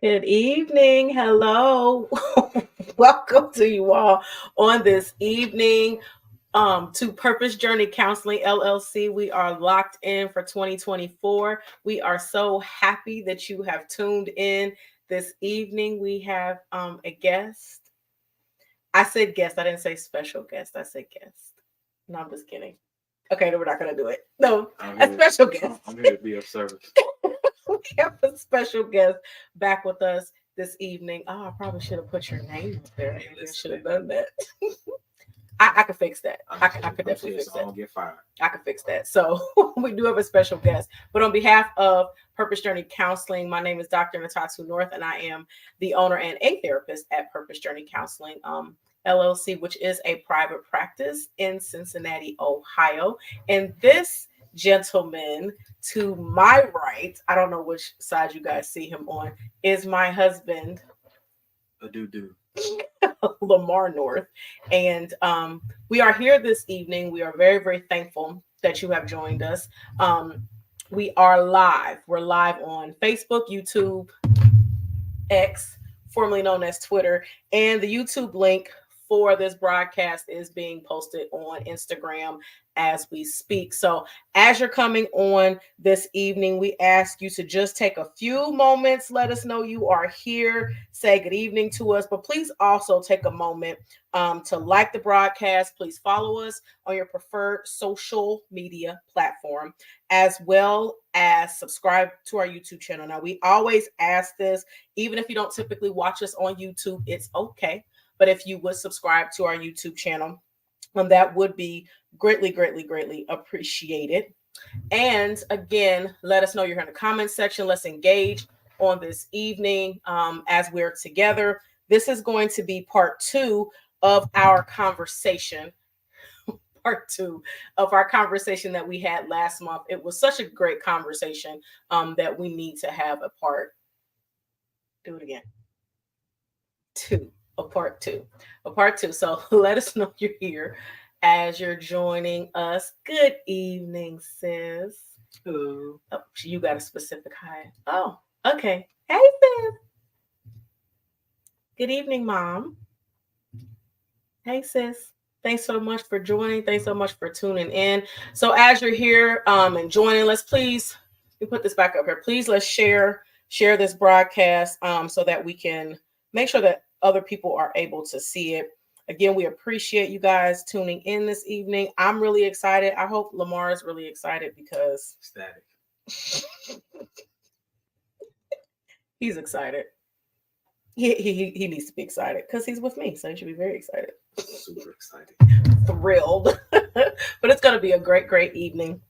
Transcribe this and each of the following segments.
Good evening. Hello. Welcome to you all on this evening to Purpose Journey Counseling LLC. We are locked in for 2024. We are so happy that you have tuned in this evening. We have a guest. I said guest. I didn't say special guest. I said guest. No, I'm just kidding. Okay, no, we're not going to do it. No, a special guest. I'm here to be of service. We have a special guest back with us this evening. Oh, I probably should have put your name up there. Maybe I should have done that. I could fix that. I could definitely fix that. I don't get fired. I could fix that. So we do have a special guest. But on behalf of Purpose Journey Counseling, my name is Dr. Ntatu North, and I am the owner and a therapist at Purpose Journey Counseling LLC, which is a private practice in Cincinnati, Ohio. And this gentleman to my right, I don't know which side you guys see him on, is my husband, Lamar North. And we are here this evening. We are very, very thankful that you have joined us. We are live. We're live on Facebook, YouTube, X, formerly known as Twitter, and the YouTube link for this broadcast is being posted on Instagram as we speak. So as you're coming on this evening, we ask you to just take a few moments, let us know you are here, say good evening to us, but please also take a moment to like the broadcast. Please follow us on your preferred social media platform, as well as subscribe to our YouTube channel. Now, we always ask this, even if you don't typically watch us on YouTube, it's okay. But if you would subscribe to our YouTube channel, that would be greatly, greatly, greatly appreciated. And again, let us know you're in the comment section. Let's engage on this evening as we're together. This is going to be part two of our conversation. Part two of our conversation that we had last month. It was such a great conversation that we need to have a part. Do it again. A part two. So let us know you're here as you're joining us. Good evening, sis. Hello. Oh, you got a specific hi. Oh, okay. Hey, sis. Good evening, Mom. Hey, sis. Thanks so much for joining. Thanks so much for tuning in. So as you're here and joining, let's please, we put this back up here. Please let's share this broadcast so that we can make sure that other people are able to see it. Again, we appreciate you guys tuning in this evening. I'm really excited. I hope Lamar is really excited because Static. He's excited. He needs to be excited because he's with me, so he should be very excited. Super excited. Thrilled. But it's going to be a great, great evening.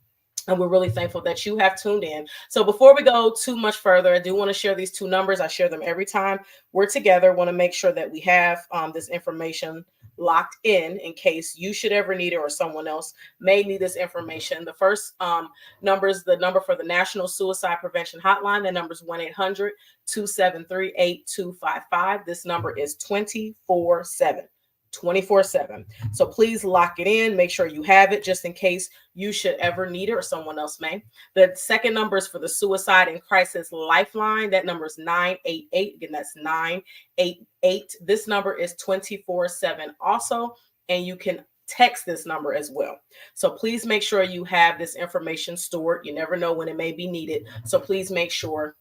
And we're really thankful that you have tuned in. So before we go too much further, I do want to share these two numbers. I share them every time we're together. Want to make sure that we have this information locked in case you should ever need it or someone else may need this information. The first number is the number for the National Suicide Prevention Hotline. The number is 1-800-273-8255. This number is 24/7. 24/7. So please lock it in. Make sure you have it just in case you should ever need it or someone else may. The second number is for the Suicide and Crisis Lifeline. That number is 988. Again, that's 988. This number is 24/7 also, and you can text this number as well. So please make sure you have this information stored. You never know when it may be needed. So please make sure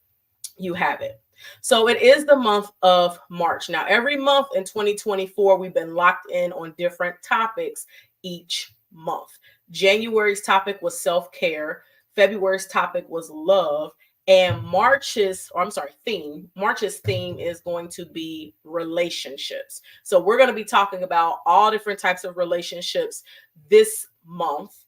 you have it. So it is the month of March. Now, every month in 2024, we've been locked in on different topics each month. January's topic was self-care. February's topic was love. And March's theme is going to be relationships. So we're going to be talking about all different types of relationships this month.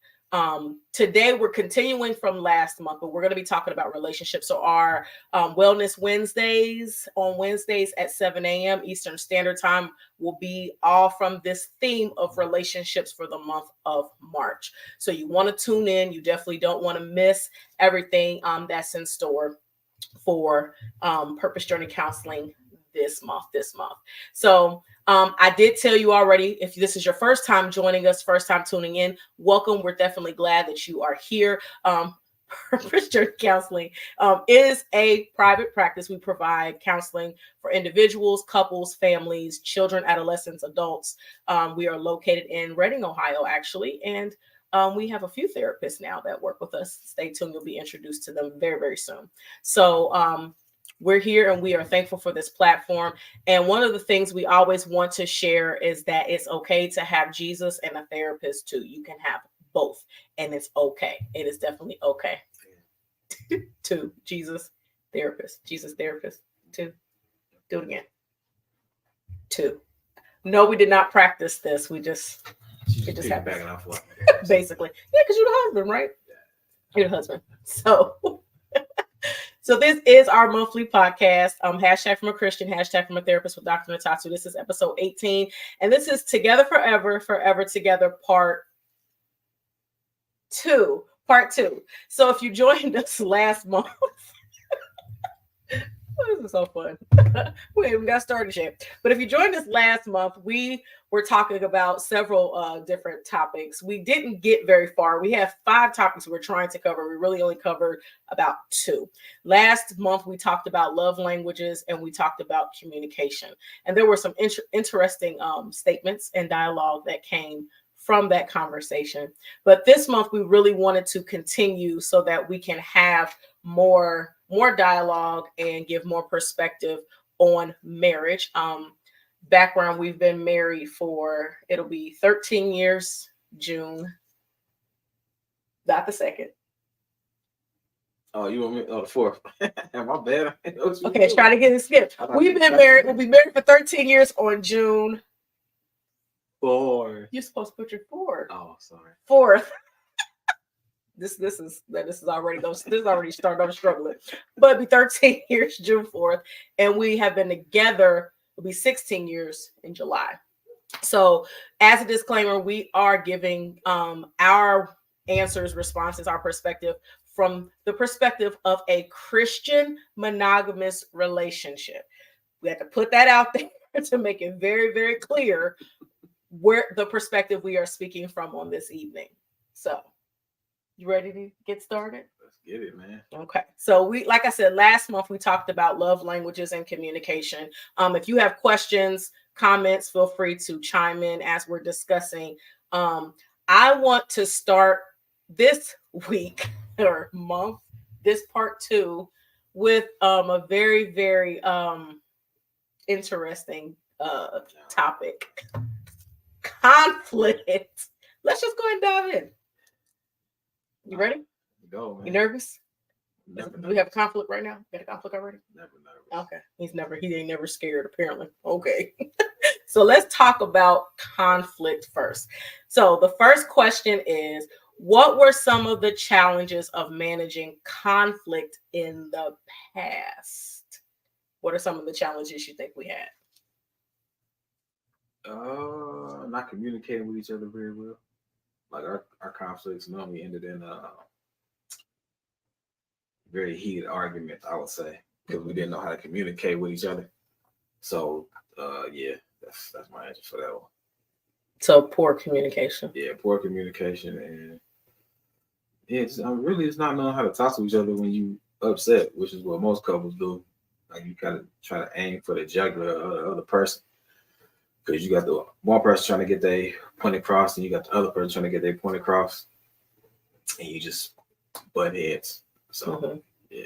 Today we're continuing from last month, but we're going to be talking about relationships. So our Wellness Wednesdays on Wednesdays at 7 a.m. Eastern Standard Time will be all from this theme of relationships for the month of March. So you want to tune in. You definitely don't want to miss everything that's in store for Purpose Journey Counseling this month. So I did tell you already, if this is your first time joining us, first time tuning in, welcome. We're definitely glad that you are here. Purpose Journey Counseling is a private practice. We provide counseling for individuals, couples, families, children, adolescents, adults. We are located in Reading, Ohio, actually, and we have a few therapists now that work with us. Stay tuned. You'll be introduced to them very, very soon. So we're here and we are thankful for this platform. And one of the things we always want to share is that it's okay to have Jesus and a therapist too. You can have both, and it's okay. It is definitely okay. Two, Jesus therapist. Two. Do it again. Two. No, we did not practice this. We just It just happened. Backing off basically. Yeah, because you're the husband, right? You're the husband. So this is our monthly podcast. Hashtag from a Christian, hashtag from a therapist with Dr. Ntatu. This is episode 18. And this is Together Forever, Forever Together Part 2. So if you joined us last month, this is so fun. We got started yet. But if you joined us last month, we were talking about several different topics. We didn't get very far. We have 5 topics we're trying to cover. We really only covered about 2. Last month, we talked about love languages and we talked about communication. And there were some interesting statements and dialogue that came from that conversation. But this month, we really wanted to continue so that we can have more dialogue and give more perspective on marriage. Background, we've been married for, it'll be 13 years, June. Not the 2nd. Oh, you want me? Oh, the 4th. My bad. Okay, try to get it skipped. We'll be married for 13 years on June 4. You're supposed to put your 4. Oh, sorry. 4th. This is already going. This is already started. I'm struggling, but it'll be 13 years June 4th, and we have been together. It'll be 16 years in July. So, as a disclaimer, we are giving our answers, responses, our perspective from the perspective of a Christian monogamous relationship. We have to put that out there to make it very, very clear where the perspective we are speaking from on this evening. So. You ready to get started? Let's get it, man. Okay. So like I said, last month we talked about love languages and communication. If you have questions, comments, feel free to chime in as we're discussing. I want to start this week or month, this part 2, with a very, very interesting topic. Conflict. Let's just go ahead and dive in. You ready? Go, man. You nervous? Never Do we have a conflict right now? Got a conflict already? Never nervous. Okay. He ain't never scared, apparently. Okay. So let's talk about conflict first. So the first question is, what were some of the challenges of managing conflict in the past? What are some of the challenges you think we had? Not communicating with each other very well. Like our conflicts normally ended in very heated arguments, I would say, because we didn't know how to communicate with each other. So, yeah, that's my answer for that one. So poor communication. Yeah, poor communication, and it's really it's not knowing how to talk to each other when you upset, which is what most couples do. Like you gotta try to aim for the jugular of the other person. Because you got the one person trying to get their point across, and you got the other person trying to get their point across, and you just butt heads. So, yeah,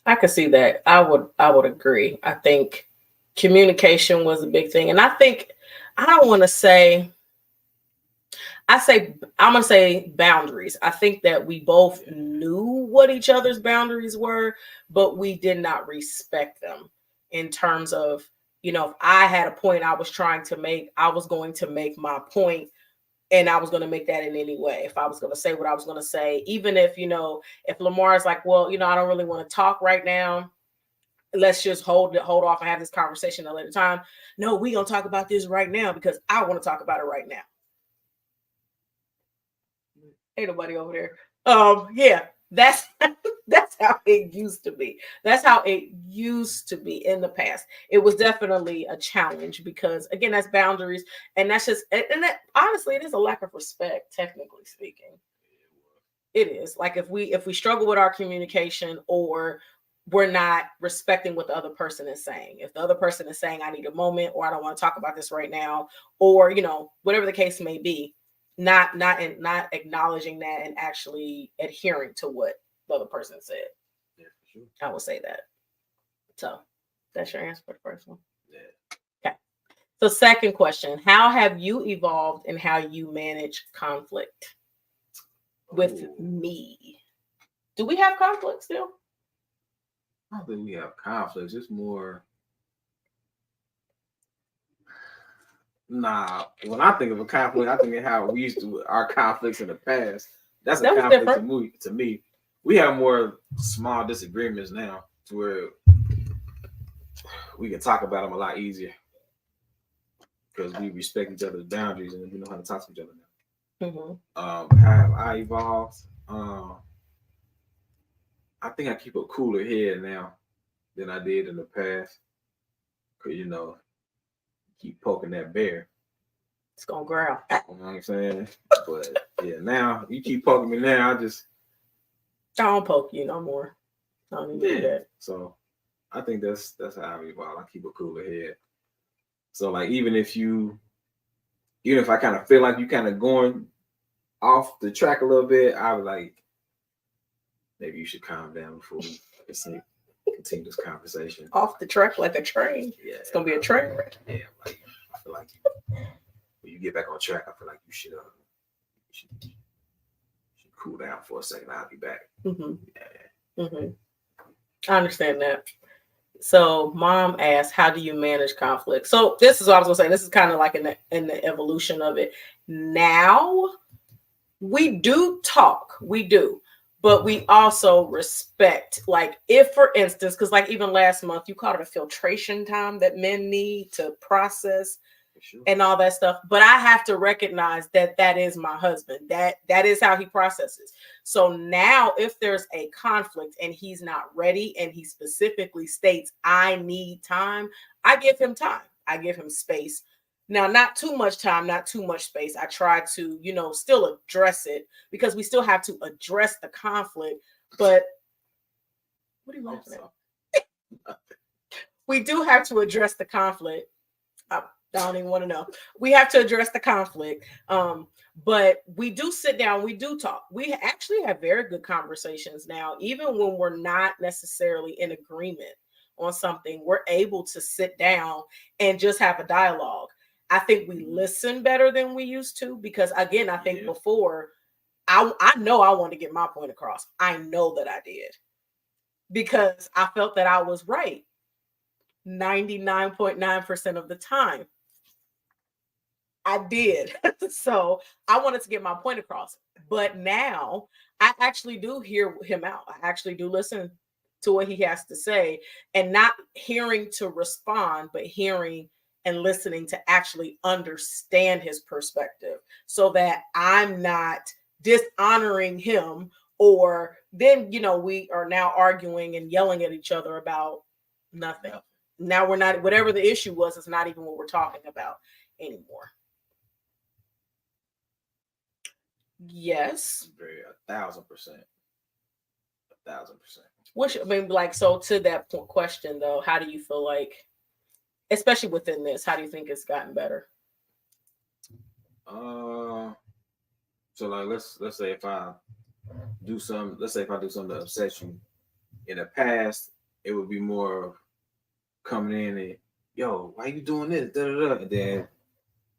I could see that. I would agree. I think communication was a big thing, and I think I'm gonna say boundaries. I think that we both knew what each other's boundaries were, but we did not respect them in terms of. If I had a point I was trying to make, I was going to make my point, and I was going to make that in any way. If I was going to say what I was going to say, even if, if Lamar is like, well, I don't really want to talk right now. Let's just hold off and have this conversation at a later time. No, we're going to talk about this right now because I want to talk about it right now. Ain't nobody over there. Yeah, that's how it used to be. That's how it used to be in the past. It was definitely a challenge because, again, that's boundaries, and that's just, and that honestly, it is a lack of respect, technically speaking. It is. Like if we struggle with our communication, or we're not respecting what the other person is saying. If the other person is saying, I need a moment, or I don't want to talk about this right now, or whatever the case may be, not acknowledging that and actually adhering to what the other person said. Yeah, for sure. I will say that. So that's your answer for the first one. Yeah. Okay. So second question, how have you evolved in how you manage conflict with me? Do we have conflict still? I don't think we have conflicts. It's more. Nah, when I think of a conflict, I think of how we used to our conflicts in the past. That's a conflict to me. We have more small disagreements now, to where we can talk about them a lot easier because we respect each other's boundaries and we know how to talk to each other now. Mm-hmm. How have I evolved? I think I keep a cooler head now than I did in the past. Cause keep poking that bear, it's gonna growl. You know what I'm saying? But yeah, now you keep poking me now. I don't poke you no more. I don't even do that. So I think that's how I evolve. I keep a cooler head. So like even if I kind of feel like you kind of going off the track a little bit, I would like, maybe you should calm down before we continue this conversation. Off the track like a train. Yeah, it's gonna be a train wreck. Yeah, like I feel like when you get back on track, I feel like you should cool down for a second. I'll be back. Mm-hmm. Yeah. Mm-hmm. I understand that. So mom asked, how do you manage conflict? So this is what I was gonna say. This is kind of like in the evolution of it. Now we do talk, we do, but we also respect, like if for instance, because like even last month you called it a filtration time that men need to process and all that stuff. But I have to recognize that is my husband. That is how he processes. So now if there's a conflict and he's not ready and he specifically states, I need time, I give him time. I give him space. Now, not too much time, not too much space. I try to, still address it because we still have to address the conflict. But what are you laughing at? We do have to address the conflict. I don't even want to know. We have to address the conflict. But we do sit down, we do talk. We actually have very good conversations now, even when we're not necessarily in agreement on something, we're able to sit down and just have a dialogue. I think we listen better than we used to because, again, I think before, I know I want to get my point across. I know that I did because I felt that I was right 99.9% of the time. I did. So I wanted to get my point across. But now I actually do hear him out. I actually do listen to what he has to say and not hearing to respond, but hearing and listening to actually understand his perspective so that I'm not dishonoring him or then, we are now arguing and yelling at each other about nothing. Now we're not, whatever the issue was, it's not even what we're talking about anymore. Yes. 1,000%. 1,000%. Which, so to that question though, how do you feel like, especially within this, how do you think it's gotten better? So like let's say if I do something to upset you, in the past it would be more of coming in and, yo, why you doing this? Da, da, da. And then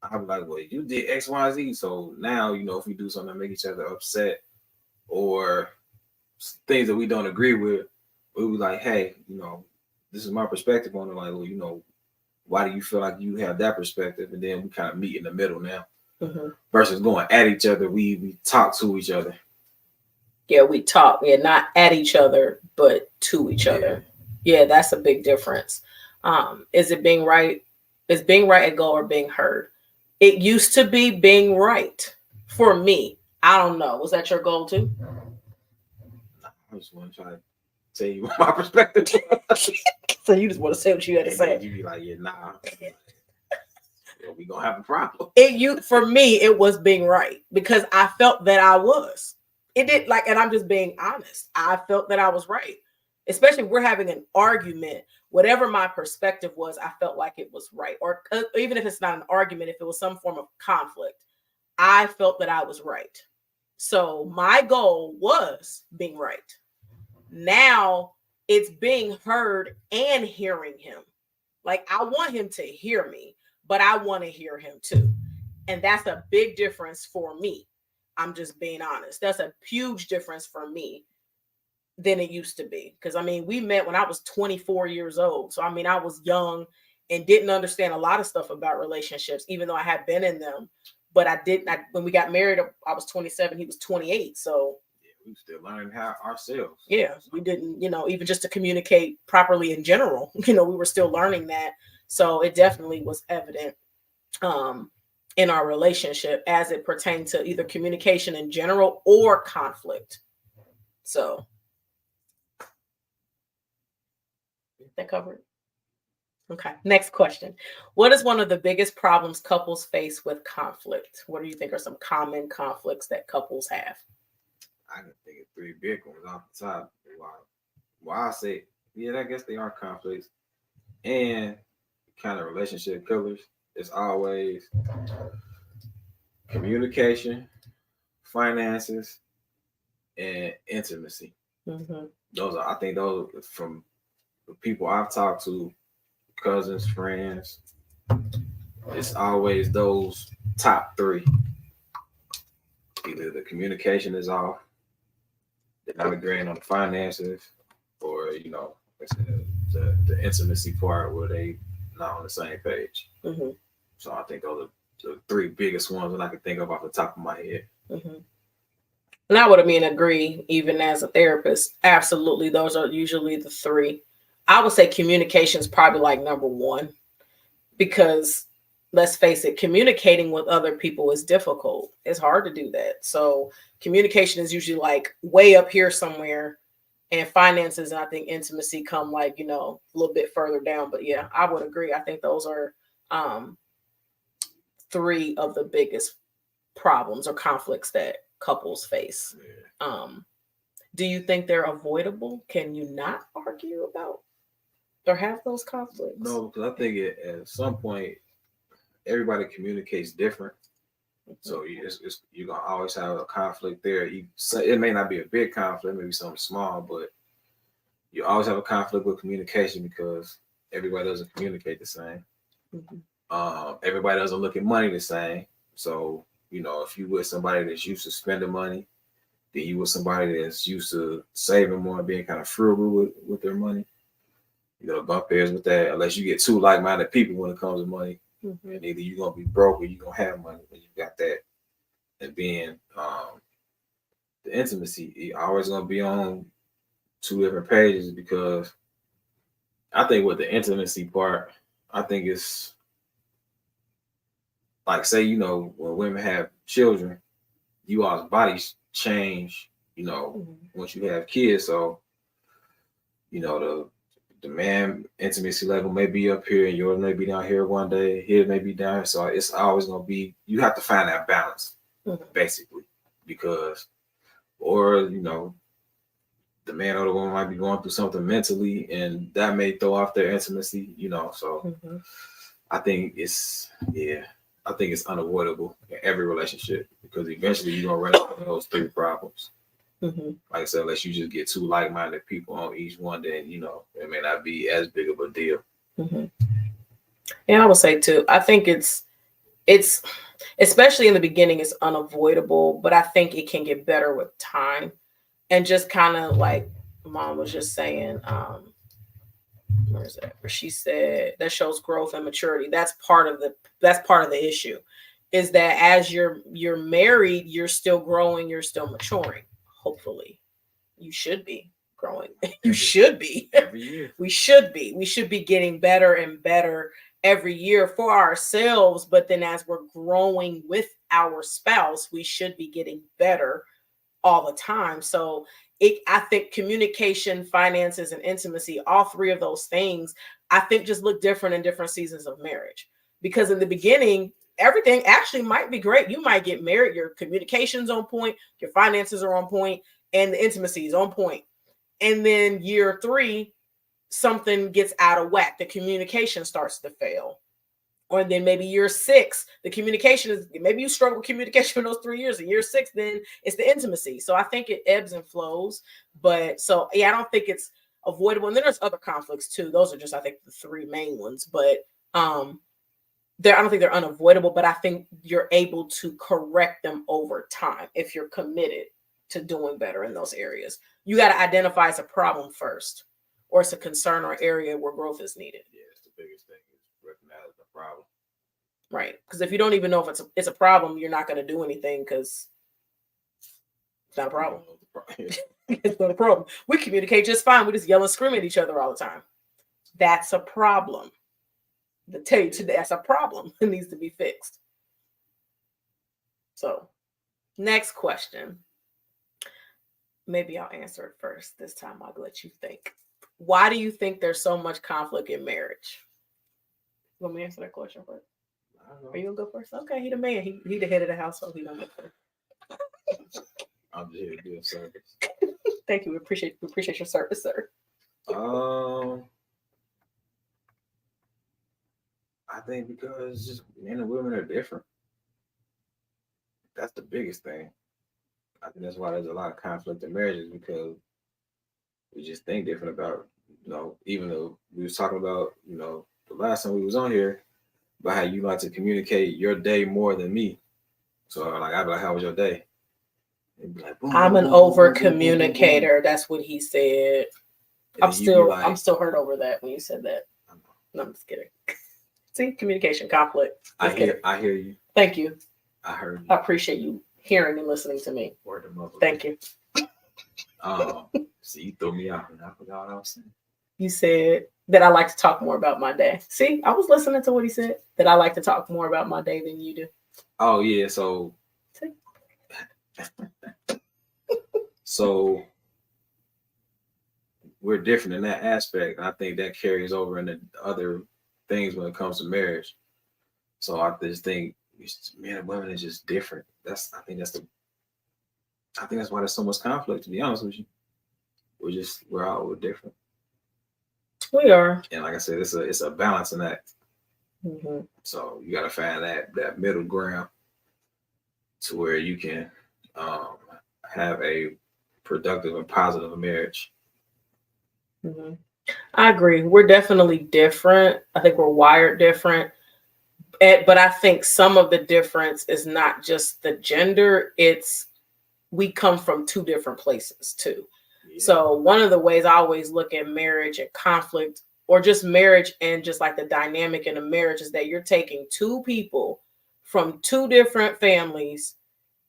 I'm like, well, you did X, Y, Z. So now, if we do something to make each other upset or things that we don't agree with, we be like, hey, this is my perspective on it. Like, well, why do you feel like you have that perspective? And then we kind of meet in the middle now. Mm-hmm. Versus going at each other, we talk to each other. Yeah, we talk. Yeah, not at each other, but to each other. Yeah, that's a big difference. Is it being right? Is being right a goal or being heard? It used to be being right for me. I don't know. Was that your goal too? I just want to try to tell you my perspective. So you just want to say what you had to say. You be like, yeah, nah. We gonna have a problem. For me, it was being right because I felt that I was. it did like, and I'm just being honest. I felt that I was right, especially if we're having an argument. Whatever my perspective was, I felt like it was right. Or even if it's not an argument, if it was some form of conflict, I felt that I was right. So my goal was being right. Now it's being heard and hearing him. Like, I want him to hear me, but I want to hear him too. And that's a big difference for me. I'm just being honest. That's a huge difference for me than it used to be. Because I mean, we met when I was 24 years old. So I mean, I was young and didn't understand a lot of stuff about relationships, even though I had been in them. But I didn't. When we got married, I was 27. He was 28. So we still learning how ourselves. Yeah, we didn't, even just to communicate properly in general, we were still learning that. So it definitely was evident in our relationship as it pertained to either communication in general or conflict. So that covered. Okay, next question. What is one of the biggest problems couples face with conflict? What do you think are some common conflicts that couples have? I can think of 3 big ones off the top. Why I say, I guess they are conflicts and kind of relationship killers. It's always communication, finances, and intimacy. Mm-hmm. I think those from the people I've talked to, cousins, friends, it's always those top 3. Either the communication is off, they're not agreeing on the finances, or the intimacy part where they not on the same page. Mm-hmm. So I think those are the 3 biggest ones that I can think of off the top of my head. Mm-hmm. And I would agree, even as a therapist. Absolutely, those are usually the 3. I would say communication is probably like number 1, because let's face it, communicating with other people is difficult. It's hard to do that. So communication is usually like way up here somewhere, and finances and I think intimacy come like, a little bit further down. But yeah, I would agree. I think those are 3 of the biggest problems or conflicts that couples face. Yeah. Do you think they're avoidable? Can you not argue about or have those conflicts? No, because I think at some point everybody communicates different. So you're gonna always have a conflict there. It may not be a big conflict, maybe something small, but you always have a conflict with communication because everybody doesn't communicate the same. Mm-hmm. Everybody doesn't look at money the same. So if you with somebody that's used to spending money, then you with somebody that's used to saving more and being kind of frugal with their money, bump heads with that. Unless you get 2 like-minded people when it comes to money. Mm-hmm. And either you're gonna be broke or you're gonna have money when you got that. And being the intimacy, you're always gonna be on 2 different pages, because I think with the intimacy part, I think it's like, say, when women have children, you all's bodies change, mm-hmm. once you have kids. So, the man intimacy level may be up here and yours may be down here one day, his may be down here. So it's always going to be, you have to find that balance, mm-hmm. basically, because, or, the man or the woman might be going through something mentally and that may throw off their intimacy, so mm-hmm. I think it's unavoidable in every relationship, because eventually you're going to run into those 3 problems. Mm-hmm. Like I said, unless you just get 2 like-minded people on each one, then it may not be as big of a deal. Mm-hmm. Yeah, I would say too. I think it's especially in the beginning, it's unavoidable, but I think it can get better with time, and just kind of like Mom was just saying. Where is it? Where she said that shows growth and maturity. That's part of the issue, is that as you're married, you're still growing, you're still maturing. Hopefully, you should be growing. You should be. Every year. We should be getting better and better every year for ourselves. But then as we're growing with our spouse, we should be getting better all the time. So I think communication, finances, and intimacy, all 3 of those things, I think just look different in different seasons of marriage. Because in the beginning, everything actually might be great. You might get married, your communication's on point, your finances are on point, and the intimacy is on point. And then year 3, something gets out of whack. The communication starts to fail. Or then maybe year 6, the communication is, maybe you struggle with communication in those 3 years. In year 6, then it's the intimacy. So I think it ebbs and flows. But so, yeah, I don't think it's avoidable. And then there's other conflicts too. Those are just, I think, the 3 main ones. But I don't think they're unavoidable, but I think you're able to correct them over time if you're committed to doing better in those areas. You got to identify as a problem first, or it's a concern or area where growth is needed. Yeah, it's the biggest thing is recognize the problem. Right. Because if you don't even know if it's a problem, you're not going to do anything because it's not a problem. It's not a problem. We communicate just fine. We just yell and scream at each other all the time. That's a problem. To tell you today, that's a problem. It needs to be fixed. So, next question. Maybe I'll answer it first. This time I'll let you think. Why do you think there's so much conflict in marriage? You want me to answer that question first? Are you gonna go first? Okay, he the man. He the head of the household. He gonna go first. I'm just here to do a service. Thank you. We appreciate your service, sir. I think because just men and women are different. That's the biggest thing. I think that's why there's a lot of conflict in marriages, because we just think different about, even though we was talking about, the last time we was on here, about how you like to communicate your day more than me. So like, I'd be like, how was your day? Be like, boom, I'm boom, an boom, over boom, boom, boom, communicator. That's what he said. I'm still hurt over that when you said that. No, I'm just kidding. See, communication conflict. I hear you. Thank you. I heard you. I appreciate you hearing and listening to me. Word of mother. Thank you. See, you threw me off and I forgot what I was saying. You said that I like to talk more about my day. See, I was listening to what he said, that I like to talk more about my day than you do. Oh, yeah. So, so we're different in that aspect. And I think that carries over into other things when it comes to marriage. So I just think men and women is just different. I think that's why there's so much conflict, to be honest with you. We're different. We are. And like I said, it's a balancing act. Mm-hmm. So you got to find that middle ground to where you can have a productive and positive marriage. Mm-hmm. I agree. We're definitely different. I think we're wired different. But I think some of the difference is not just the gender. It's we come from 2 different places too. Yeah. So one of the ways I always look at marriage and conflict, or just marriage and just like the dynamic in a marriage, is that you're taking 2 people from 2 different families,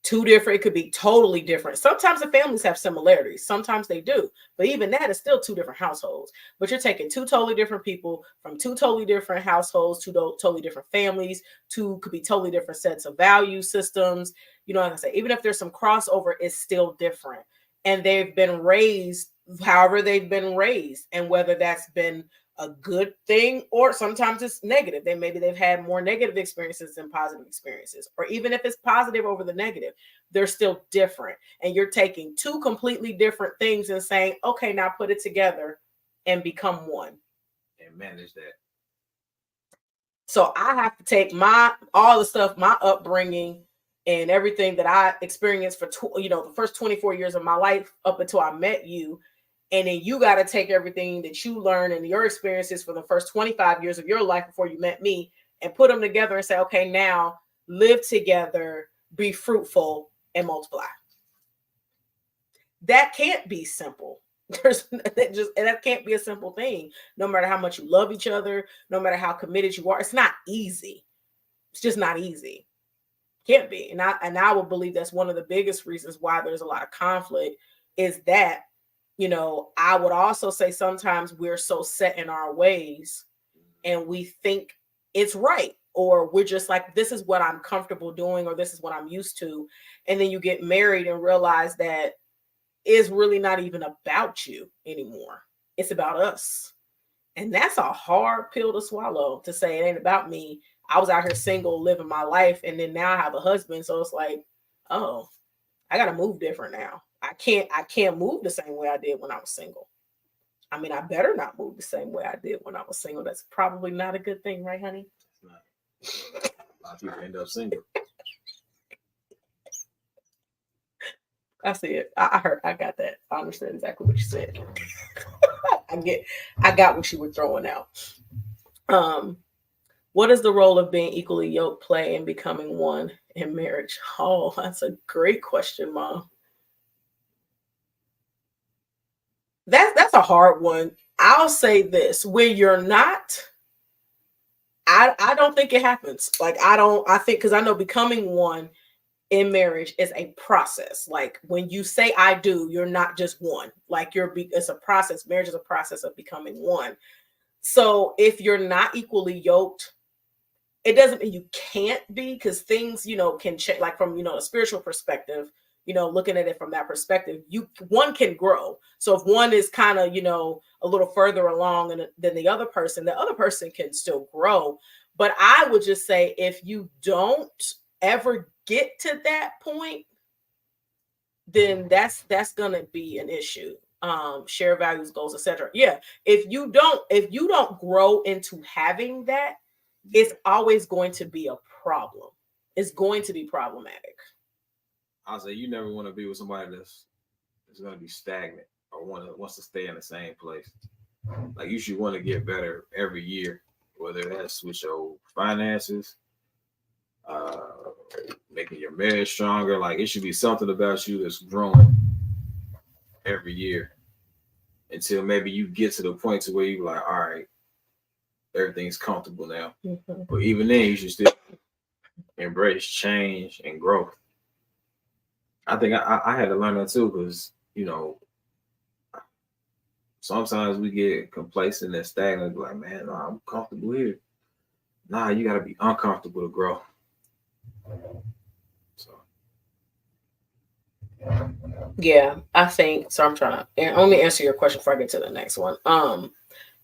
it could be totally different. Sometimes the families have similarities. Sometimes they do. But even that is still 2 different households. But you're taking 2 totally different people from 2 totally different households, 2 totally different families, 2 could be totally different sets of value systems. Like I say, even if there's some crossover, it's still different. And they've been raised however they've been raised. And whether that's been a good thing, or sometimes it's negative. Maybe they've had more negative experiences than positive experiences, or even if it's positive over the negative, they're still different. And you're taking 2 completely different things and saying, okay, now put it together and become one. And manage that. So I have to take all the stuff, my upbringing and everything that I experienced for, the first 24 years of my life up until I met you. And then you got to take everything that you learned and your experiences for the first 25 years of your life before you met me and put them together and say, okay, now live together, be fruitful, and multiply. That can't be simple. That can't be a simple thing. No matter how much you love each other, no matter how committed you are, it's not easy. It's just not easy. Can't be. And I would believe that's one of the biggest reasons why there's a lot of conflict, is that I would also say sometimes we're so set in our ways and we think it's right, or we're just like, this is what I'm comfortable doing, or this is what I'm used to. And then you get married and realize that it's really not even about you anymore. It's about us. And that's a hard pill to swallow, to say it ain't about me. I was out here single, living my life, and then now I have a husband. So it's like, oh, I gotta move different now. I can't move the same way I did when I was single. I mean, I better not move the same way I did when I was single. That's probably not a good thing, right, honey? It's not. A lot of people end up single. I see it. I heard. I got that. I understand exactly what you said. I got what you were throwing out. What is the role of being equally yoked play in becoming one in marriage? Oh, that's a great question, Mom. That's a hard one. I'll say this: when you're not, I don't think it happens. Like I think because I know becoming one in marriage is a process. Like when you say I do, you're not just one. Like it's a process. Marriage is a process of becoming one. So if you're not equally yoked, it doesn't mean you can't be, because things, can change. Like from, a spiritual perspective, looking at it from that perspective, one can grow. So if one is kind of, a little further along than the other person can still grow. But I would just say, if you don't ever get to that point, then that's going to be an issue. Share values, goals, etc. Yeah. If you don't grow into having that, it's always going to be a problem. It's going to be problematic. I'll say you never want to be with somebody that's going to be stagnant or wants to stay in the same place. Like you should want to get better every year, whether that's with your finances, making your marriage stronger. Like it should be something about you that's growing every year until maybe you get to the point to where you're like, all right, everything's comfortable now. Mm-hmm. But even then, you should still embrace change and growth. I think I had to learn that too, because sometimes we get complacent and stagnant. Like, man, nah, I'm comfortable here. Nah, you got to be uncomfortable to grow. So. Yeah, I think so. I'm trying to let me answer your question before I get to the next one.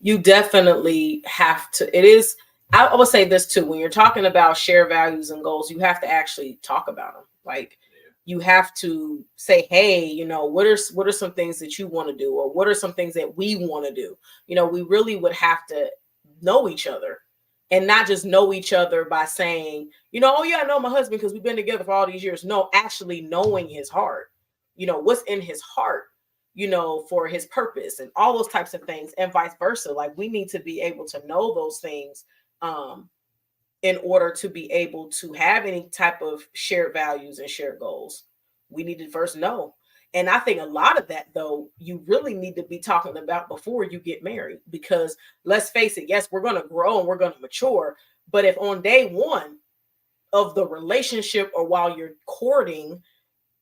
You definitely have to. It is. I would say this too. When you're talking about share values and goals, you have to actually talk about them. Like you have to say, hey, what are some things that you want to do, or what are some things that we want to do? We really would have to know each other, and not just know each other by saying, oh yeah, I know my husband because we've been together for all these years. No, actually knowing his heart, what's in his heart, for his purpose and all those types of things, and vice versa. Like we need to be able to know those things in order to be able to have any type of shared values and shared goals. We need to first know. And I think a lot of that, though, you really need to be talking about before you get married, because let's face it, yes, we're going to grow and we're going to mature. But if on day one of the relationship or while you're courting,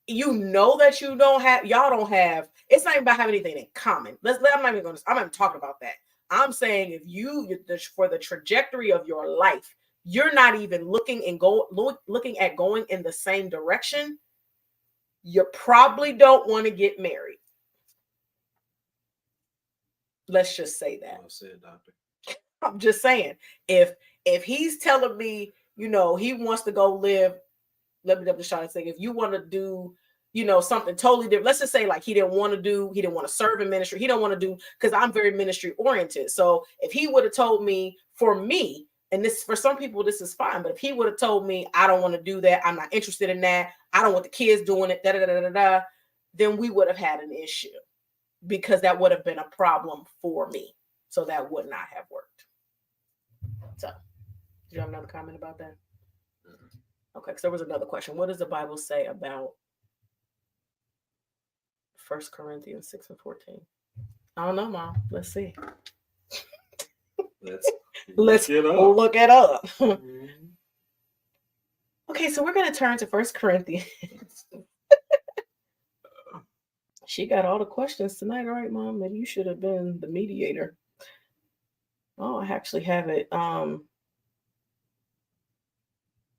that y'all don't have, it's not even about having anything in common. I'm not even talking about that. I'm saying if for the trajectory of your life, you're not even looking at going in the same direction, you probably don't want to get married. Let's just say that. Well said, doctor. I'm just saying, if he's telling me, he wants to go live, let me just try to say, if you want to do, something totally different. Let's just say like he didn't want to serve in ministry. He don't want to do, because I'm very ministry oriented. So if he would have told me, for me, and this, for some people, this is fine. But if he would have told me, I don't want to do that, I'm not interested in that, I don't want the kids doing it, then we would have had an issue, because that would have been a problem for me. So that would not have worked. So, do you have another comment about that? Okay, because there was another question. What does the Bible say about 1 Corinthians 6 and 14? I don't know, Mom. Let's see. Let's look it up. Okay, so we're going to turn to 1 Corinthians. She got all the questions tonight, all right, Mom? Maybe you should have been the mediator. Oh, I actually have it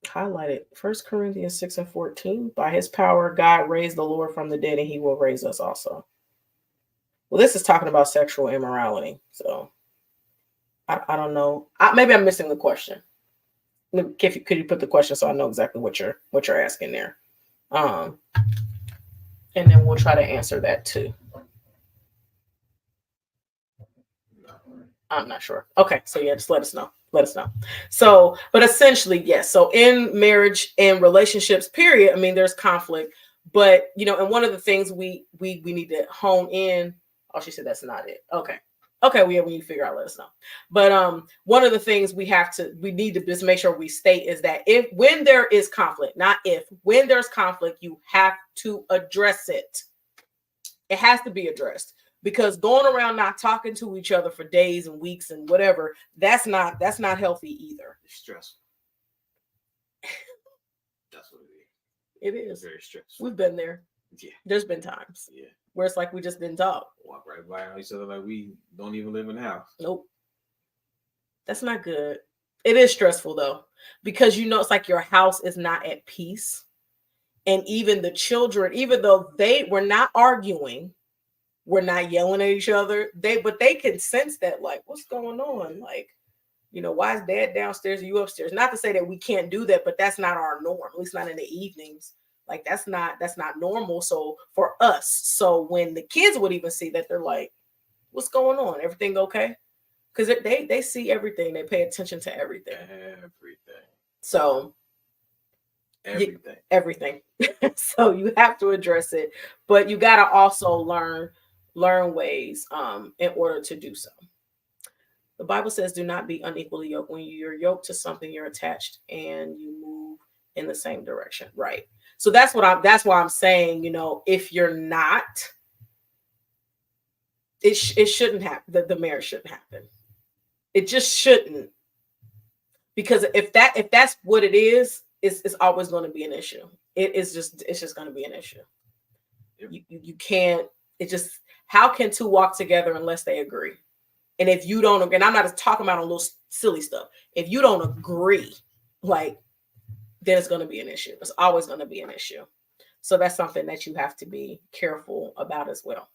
highlighted. 1 Corinthians 6 and 14. By his power, God raised the Lord from the dead, and he will raise us also. Well, this is talking about sexual immorality. So I don't know. Maybe I'm missing the question. Could you put the question so I know exactly what you're asking there? And then we'll try to answer that too. I'm not sure. Okay, so yeah, just let us know. Let us know. So, but essentially, yes. So in marriage and relationships, period. I mean, there's conflict, but and one of the things we need to hone in. Oh, she said that's not it. Okay. Okay, we need to figure out, let us know. But one of the things we need to just make sure we state is that when there is conflict, not if, when there's conflict, you have to address it. It has to be addressed. Because going around not talking to each other for days and weeks and whatever, that's not healthy either. It's stressful. That's what it is. It is. Very stressful. We've been there. Yeah. There's been times. Yeah. Where it's like we just didn't talk. Walk right by each other like we don't even live in the house. Nope. That's not good. It is stressful though. Because it's like your house is not at peace. And even the children, even though they were not arguing, we're not yelling at each other. But they can sense that, like, what's going on? Like, why is dad downstairs and you upstairs? Not to say that we can't do that, but that's not our norm, at least not in the evenings. Like, that's not normal. So for us, so when the kids would even see that, they're like, what's going on? Everything okay? Because they see everything. They pay attention to everything. So everything. So you have to address it, but you got to also learn ways in order to do so. The Bible says, do not be unequally yoked. When you're yoked to something, you're attached and you move in the same direction. Right. So that's why I'm saying, if you're not, it shouldn't happen. The marriage shouldn't happen. It just shouldn't. Because if that's what it is, it's always going to be an issue. It's just going to be an issue. Yep. You can't, how can two walk together unless they agree? And if you don't agree, and I'm not just talking about a little silly stuff. If you don't agree, then it's going to be an issue. It's always going to be an issue. So that's something that you have to be careful about as well.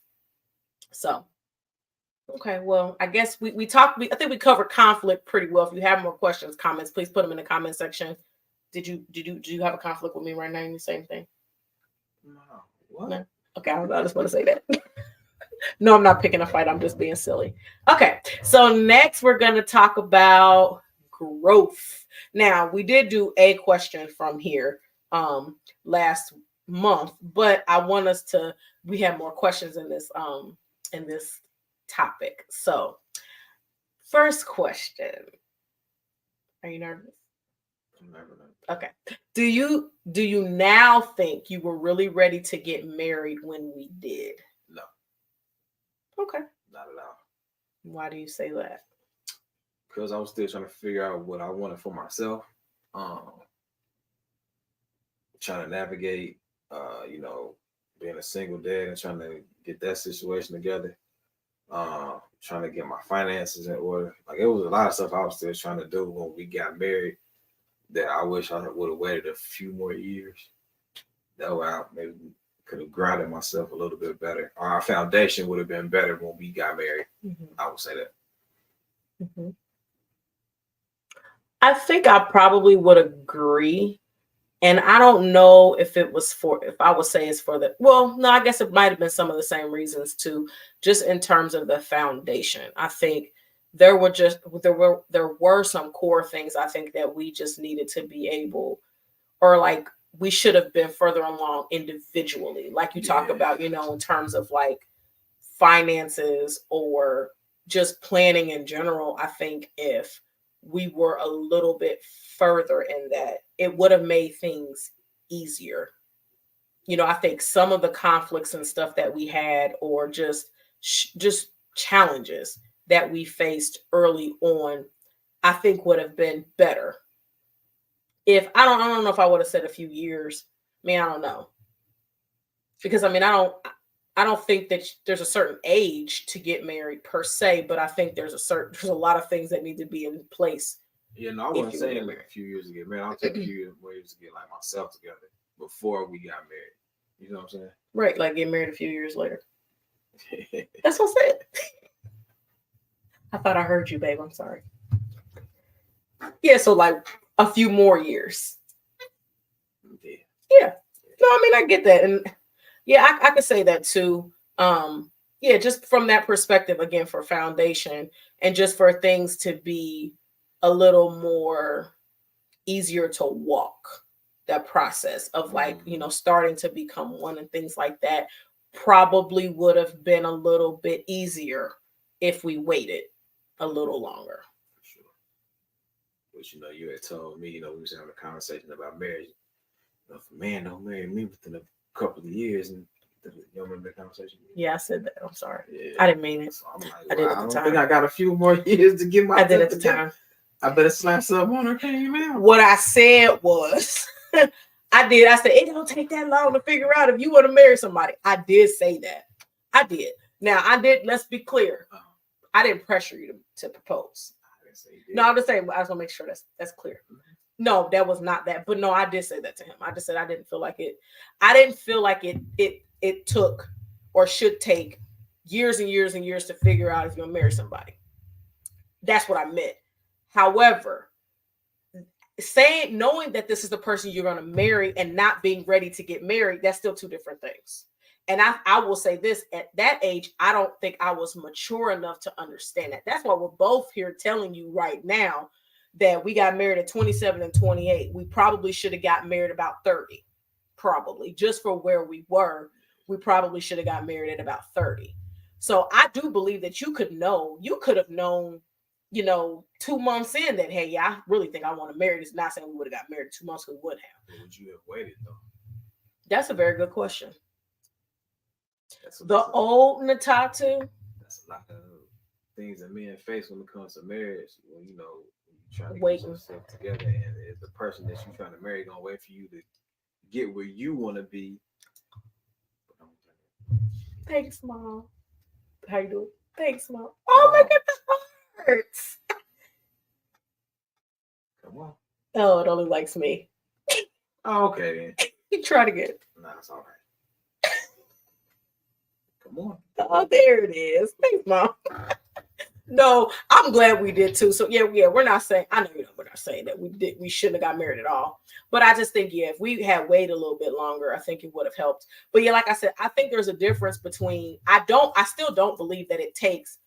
So, okay, well, I guess I think we covered conflict pretty well. If you have more questions, comments, please put them in the comment section. Do you have a conflict with me right now in the same thing? No. What? No? Okay, I just want to say that. No, I'm not picking a fight. I'm just being silly. Okay, so next we're going to talk about growth. Now, we did do a question from here last month, but I want us to, we have more questions in this topic. So, first question. Are you nervous? I'm nervous. Okay. Do you now think you were really ready to get married when we did? No. Okay. Not at all. Why do you say that? Because I was still trying to figure out what I wanted for myself. Trying to navigate, being a single dad and trying to get that situation together. Trying to get my finances in order. Like, it was a lot of stuff I was still trying to do when we got married that I wish I would have waited a few more years. That way I maybe could have grounded myself a little bit better. Our foundation would have been better when we got married. Mm-hmm. I would say that. Mm-hmm. I think I probably would agree. And I don't know if I would say it's for no, I guess it might have been some of the same reasons too, just in terms of the foundation. I think there were some core things I think that we just needed to be able, or like we should have been further along individually. Like you talk about, in terms of like finances or just planning in general. I think if we were a little bit further in that, it would have made things easier. I think some of the conflicts and stuff that we had, or just challenges that we faced early on, I think would have been better. If I don't know if I would have said a few years. I don't know. Because I don't think that there's a certain age to get married per se, but I think there's a lot of things that need to be in place. Yeah, no, I wasn't saying like a few years to get married. I'll take a few years to get like myself together before we got married. You know what I'm saying? Right, like get married a few years later. That's what I said. I thought I heard you, babe. I'm sorry. Yeah, so like a few more years. Yeah. Yeah. No, I mean, I get that. And yeah, I could say that too. Yeah, just from that perspective, again, for foundation and just for things to be a little more easier to walk, that process of like, starting to become one and things like that probably would have been a little bit easier if we waited a little longer. For sure. But you had told me, we was having a conversation about marriage. If a man don't marry me within a couple of years, and you remember that conversation? Yeah, I said that. I'm sorry. Yeah. I didn't mean it. So I'm like, I did at the I don't time. think I got a few more years to get my. I did at the time. I better slap something on her, came out. What I said was, I did. I said it don't take that long to figure out if you want to marry somebody. I did say that. I did. Now I did. Let's be clear. I didn't pressure you to propose. No, I'm just saying. I just want to make sure that's clear. No, that was not that. But no, I did say that to him. I just said I didn't feel like it. I didn't feel like it took or should take years and years and years to figure out if you're gonna marry somebody. That's what I meant. However, knowing that this is the person you're gonna marry and not being ready to get married, that's still two different things. And I will say this, at that age, I don't think I was mature enough to understand that. That's why we're both here telling you right now that we got married at 27 and 28. We probably should have got married about 30, probably. Just for where we were, we probably should have got married at about 30. So I do believe that you could have known, 2 months in that, hey, yeah, I really think I want to marry this. Not saying we would have got married 2 months, we would have. Would you have waited, though? That's a very good question. The old Ntatu. That's a lot of things that men face when it comes to marriage. When you try to Waiting. get yourself together, and if the person that you're trying to marry gonna wait for you to get where you want to be. Thanks, Mom. How you doing? Thanks, Mom. Oh my God, that hurts. Come on. Oh, it only likes me. Oh, okay then. You try to get. Nah, it's all right. Come on. Oh, there it is. Thanks, Mom. No, I'm glad we did too. So yeah, we're not saying, I know we're not saying that we shouldn't have got married at all. But I just think, if we had waited a little bit longer, I think it would have helped. But yeah, like I said, I think there's a difference between, I still don't believe that it takes,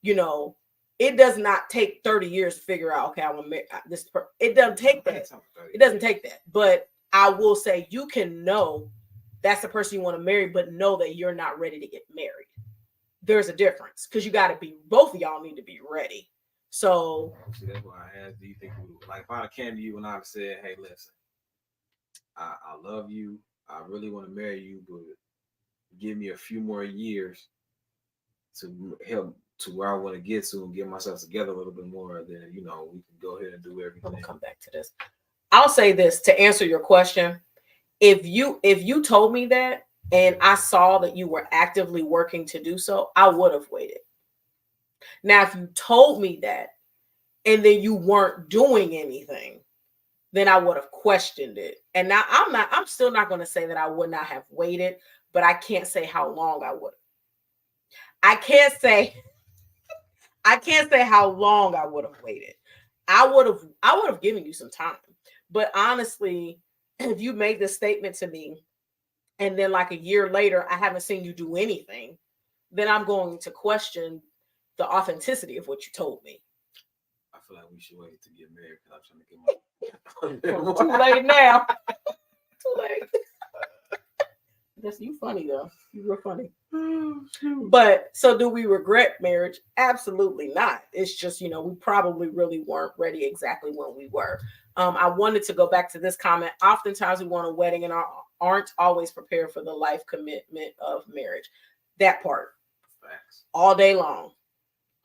it does not take 30 years to figure out, okay, I want to marry this person. It doesn't take that. It doesn't take that. But I will say, you can know that's the person you want to marry, but know that you're not ready to get married. There's a difference, because you got to be, both of y'all need to be ready. So see, that's why I asked, do you think like if I came to you and I said, hey, listen, I love you, I really want to marry you, but give me a few more years to help to where I want to get to and get myself together a little bit more, then we can go ahead and do everything. I'm gonna come back to this. I'll say this to answer your question. If you told me that and I saw that you were actively working to do so, I would have waited. Now, if you told me that and then you weren't doing anything, then I would have questioned it. And now I'm still not going to say that I would not have waited, but I can't say how long I would have. I can't say how long I would have waited. I would have given you some time. But honestly, if you made this statement to me and then like a year later, I haven't seen you do anything, then I'm going to question the authenticity of what you told me. I feel like we should wait to get married because I'm trying to get more. Too late now. Too late. That's you funny though. You were funny. But so do we regret marriage? Absolutely not. It's just, we probably really weren't ready exactly when we were. I wanted to go back to this comment. Oftentimes we want a wedding and aren't always prepared for the life commitment of marriage. That part. Facts. All day long.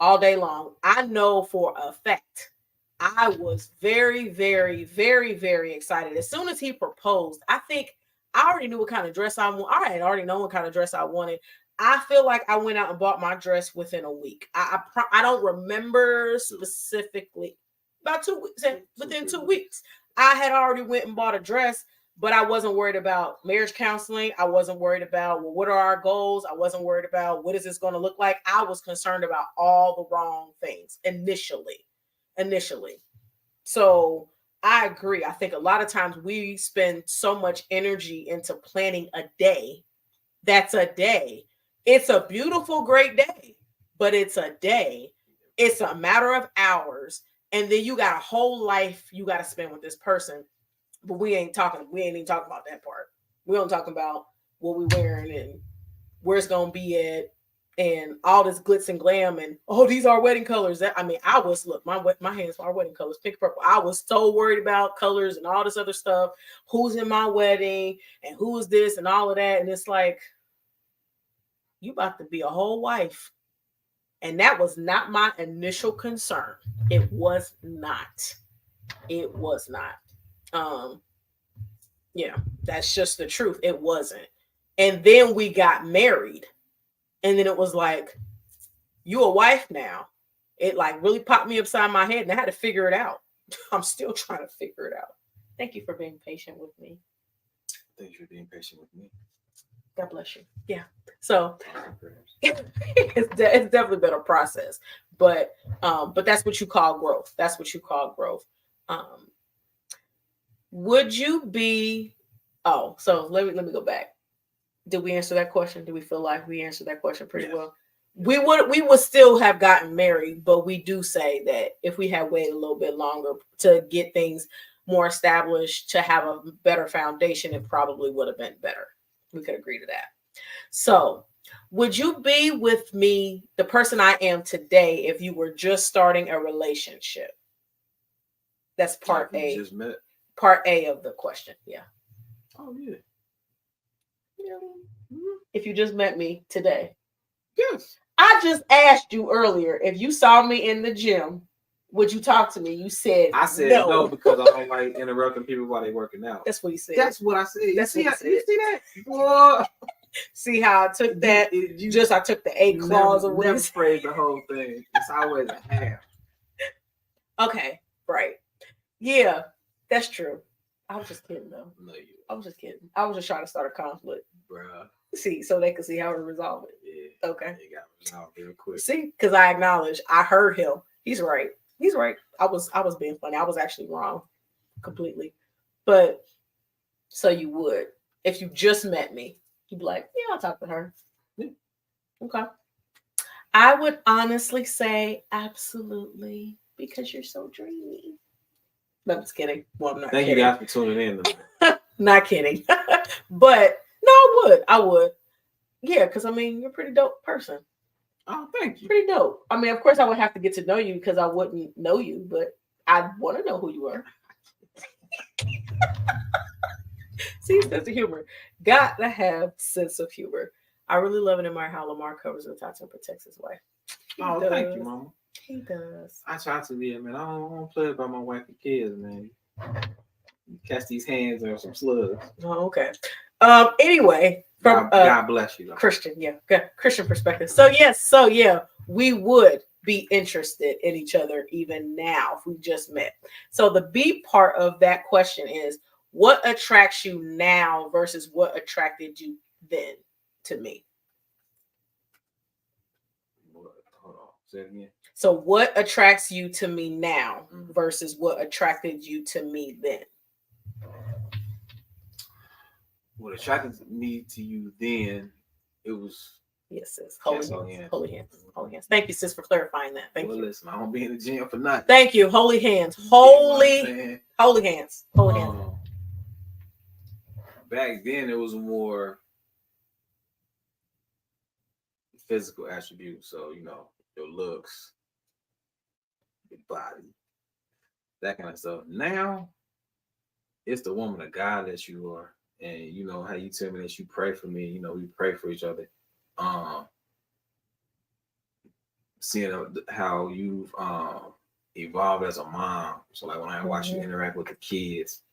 All day long. I know for a fact I was very, very, very, very excited. As soon as he proposed, I think I already knew what kind of dress I wanted. I had already known what kind of dress I wanted. I feel like I went out and bought my dress within a week. I don't remember specifically. About 2 weeks. Within 2 weeks, I had already went and bought a dress, but I wasn't worried about marriage counseling. I wasn't worried about, well, what are our goals? I wasn't worried about what is this going to look like. I was concerned about all the wrong things initially. So I agree. I think a lot of times we spend so much energy into planning a day. That's a day. It's a beautiful, great day, but it's a day. It's a matter of hours. And then you got a whole life you got to spend with this person. But we ain't even talking about that part. We don't talk about what we wearing and where it's gonna be at and all this glitz and glam and oh, these are wedding colors. That I mean, I was look, my hands are wedding colors, pink purple. I was so worried about colors and all this other stuff. Who's in my wedding and who's this and all of that. And it's like, you about to be a whole wife. And that was not my initial concern. It was not. It was not. Yeah, that's just the truth. It wasn't. And then we got married. And then it was like, you a wife now. It like really popped me upside my head and I had to figure it out. I'm still trying to figure it out. Thank you for being patient with me. Thank you for being patient with me. God bless you. Yeah. So it's definitely been a process, but that's what you call growth. That's what you call growth. Would you be? Oh, so let me go back. Did we answer that question? Do we feel like we answered that question pretty well? We would still have gotten married, but we do say that if we had waited a little bit longer to get things more established, to have a better foundation, it probably would have been better. We could agree to that. So, would you be with me, the person I am today, if you were just starting a relationship? That's part A. Just met. Part A of the question. Yeah. Oh yeah. If you just met me today. Yes. I just asked you earlier if you saw me in the gym, would you talk to me? You said I said no because I don't like interrupting people while they're working out. That's what he said. That's what I said. You see that? Boy. See how I took that? I took the A clause away. Never phrase the whole thing. It's always a half. Okay, right. Yeah, that's true. I was just kidding though. No, you. I was just kidding. I was just trying to start a conflict. Bruh. See, so they could see how to resolve it. Yeah. Okay. It got resolved real quick. See, because I acknowledge, I heard him. He's right. He's right. I was being funny. I was actually wrong completely. But so you would, if you just met me, you'd be like, yeah, I'll talk to her. Yeah. Okay. I would honestly say absolutely, because you're so dreamy. No, I'm just kidding. Well, I'm not Thank kidding. you guys for tuning in. Not kidding. But no, I would. Yeah, because I mean, you're a pretty dope person. Oh, thank you. Pretty dope. I mean, of course, I would have to get to know you because I wouldn't know you, but I want to know who you are. See, sense of humor. Got to have sense of humor. I really love and admire how Lamar covers Ntatu and protects his wife. Thank you, Mama. He does. I try to be, man. I don't play about my wife and kids, man. You catch these hands or some slugs. Oh, okay. Anyway, from God bless you, though. Christian, yeah, good Christian perspective. So yeah, we would be interested in each other even now if we just met. So the B part of that question is, what attracts you now versus what attracted you then to me? Hold on, say it again. So what attracts you to me now versus what attracted you to me then? What attracted me to you then, it was... Yes, sis. Holy hands. Thank you, sis, for clarifying that. Thank you. Listen, I don't be in the gym for nothing. Thank you. Holy hands. Holy hands. Back then, it was more physical attributes. So, your looks, your body, that kind of stuff. Now, it's the woman of God that you are. And how you tell me that you pray for me, we pray for each other. Seeing how you've evolved as a mom. So like when I watch you interact with the kids,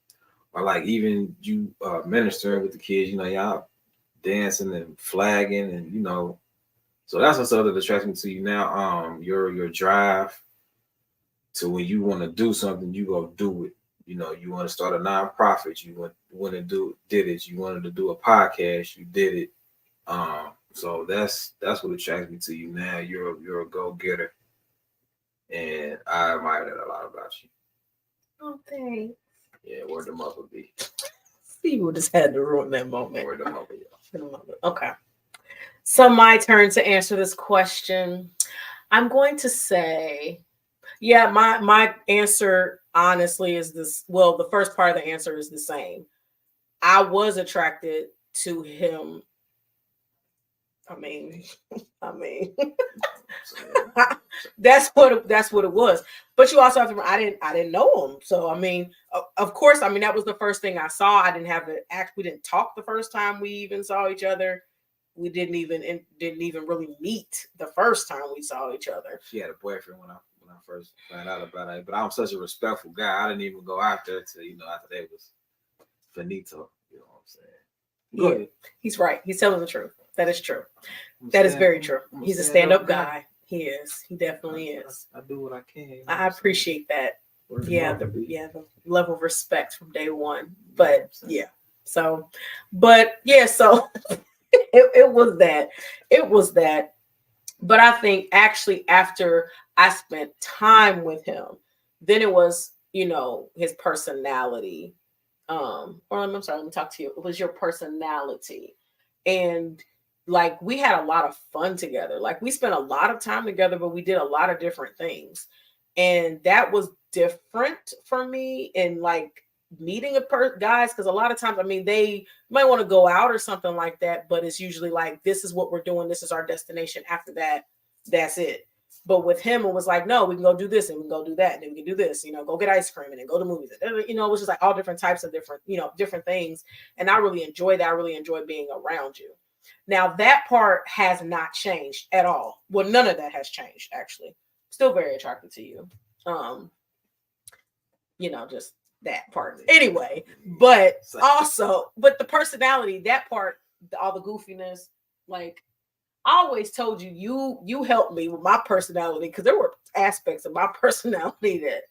or like even you ministering with the kids, y'all dancing and flagging, and so that's what's that attracts me to you now. Your drive to when you want to do something, you go do it. You want to start a nonprofit, you want to did it. You wanted to do a podcast, you did it. So that's what attracts me to you now. You're a go-getter, and I admire that a lot about you. Oh, thanks. Yeah, where the mother be? You just had to ruin that moment. Where the mother be? Okay. So my turn to answer this question. I'm going to say, yeah, my answer honestly is this. Well, the first part of the answer is the same. I was attracted to him. I mean, I mean, that's what it was. But you also have to. I didn't know him, so I mean, of course, I mean that was the first thing I saw. I didn't have the act. We didn't talk the first time we even saw each other. We didn't even really meet the first time we saw each other. She had a boyfriend when I first found out about it, but I'm such a respectful guy. I didn't even go out there to after that was finito. You know what I'm saying? Go ahead. He's right. He's telling the truth. That is true. That is very true. He's a stand-up guy. He is. He definitely is. I do what I can. I appreciate that. Yeah, the level of respect from day one. But yeah. So, but yeah, so it was that. It was that. But I think actually after I spent time with him, then it was, his personality. Or I'm sorry, let me talk to you. It was your personality. And like we had a lot of fun together. Like we spent a lot of time together, but we did a lot of different things. And that was different for me in like meeting guys, because a lot of times, I mean, they might want to go out or something like that, but it's usually like, this is what we're doing, this is our destination. After that, that's it. But with him, it was like, no, we can go do this and we can go do that. And then we can do this, go get ice cream and then go to movies. It was just like all different types of different things. And I really enjoy that. I really enjoy being around you. Now that part has not changed at all. Well, none of that has changed, actually. Still very attracted to you. Just that part. Anyway, but also, but the personality, that part, all the goofiness, like I always told you helped me with my personality, because there were aspects of my personality that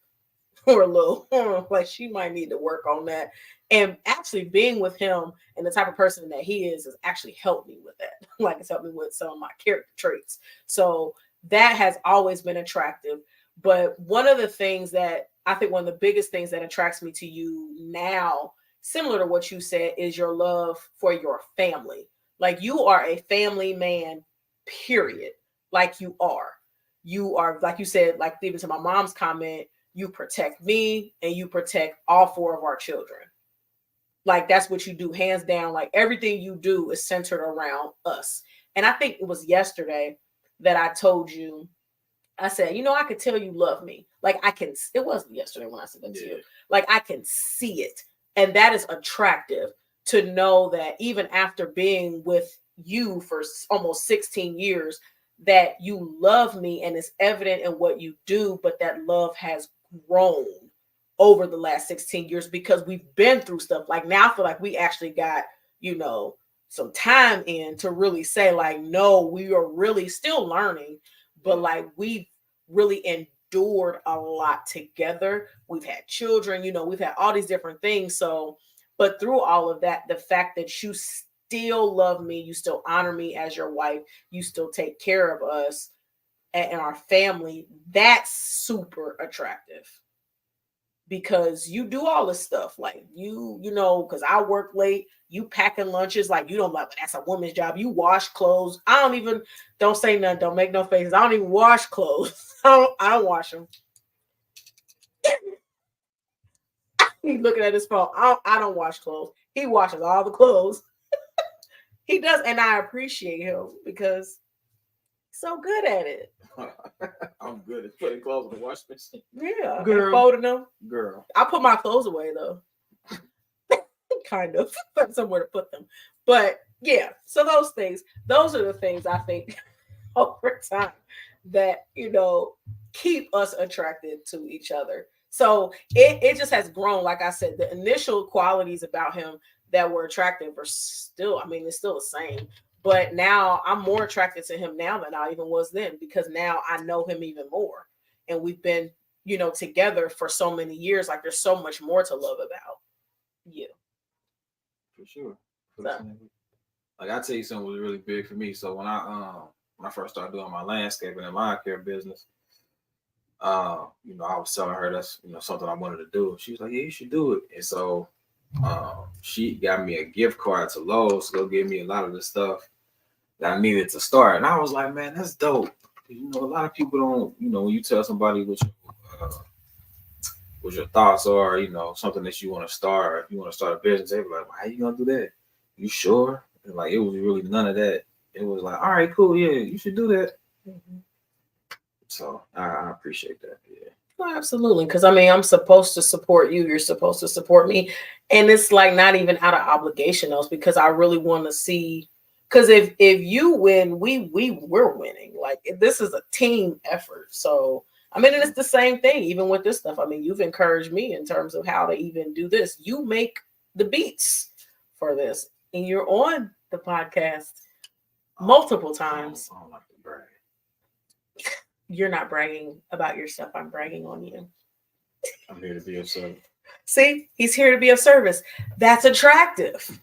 were a little like she might need to work on that. And actually being with him and the type of person that he is has actually helped me with that. Like it's helped me with some of my character traits. So that has always been attractive. But one of the things that I think one of the biggest things that attracts me to you now, similar to what you said, is your love for your family. Like you are a family man, period. Like you are, like you said, like even to my mom's comment, you protect me and you protect all four of our children. Like that's what you do, hands down. Like everything you do is centered around us. And I think it was yesterday that I told you, I said, I could tell you love me. Like it wasn't yesterday when I said that to you. Like I can see it. And that is attractive to know that even after being with you for almost 16 years, that you love me and it's evident in what you do, but that love has grown over the last 16 years because we've been through stuff. Like now I feel like we actually got, some time in to really say like, no, we are really still learning, but like we've really endured a lot together. We've had children, we've had all these different things. So, but through all of that, the fact that you still love me, you still honor me as your wife, you still take care of us and our family, that's super attractive. Because you do all this stuff, like because I work late, you packing lunches, like you don't like that's a woman's job. You wash clothes. Don't say nothing, don't make no faces. I don't even wash clothes. I don't wash them. He's looking at his phone. I don't wash clothes. He washes all the clothes. He does, and I appreciate him because he's so good at it. I'm good at putting clothes in the washing machine. Yeah, girl. Folding them. Girl. I put my clothes away though. Kind of. Somewhere to put them. But yeah, so those are the things I think over time that, keep us attracted to each other. So it just has grown. Like I said, the initial qualities about him that were attractive are still, it's still the same. But now I'm more attracted to him now than I even was then, because now I know him even more. And we've been, together for so many years. Like there's so much more to love about you. For sure. Like I tell you something was really big for me. So when I first started doing my landscaping and lawn care business, I was telling her that's something I wanted to do. She was like, "Yeah, you should do it." And so she got me a gift card to Lowe's to go get me a lot of the stuff that I needed to start. And I was like, "Man, that's dope." A lot of people don't. When you tell somebody what your thoughts are, something that you want to start. If you want to start a business, they be like, "How you gonna do that? You sure?" And like it was really none of that. It was like, "All right, cool, yeah, you should do that." Mm-hmm. So I appreciate that. Yeah. Oh, absolutely. Because I mean, I'm supposed to support you. You're supposed to support me. And it's like not even out of obligation else because I really want to see. Because if you win, we're winning. Like this is a team effort. So I mean, and it's the same thing, even with this stuff. I mean, you've encouraged me in terms of how to even do this. You make the beats for this, and you're on the podcast multiple times. I don't like to brag. You're not bragging about your stuff. I'm bragging on you. I'm here to be of service. See, he's here to be of service. That's attractive.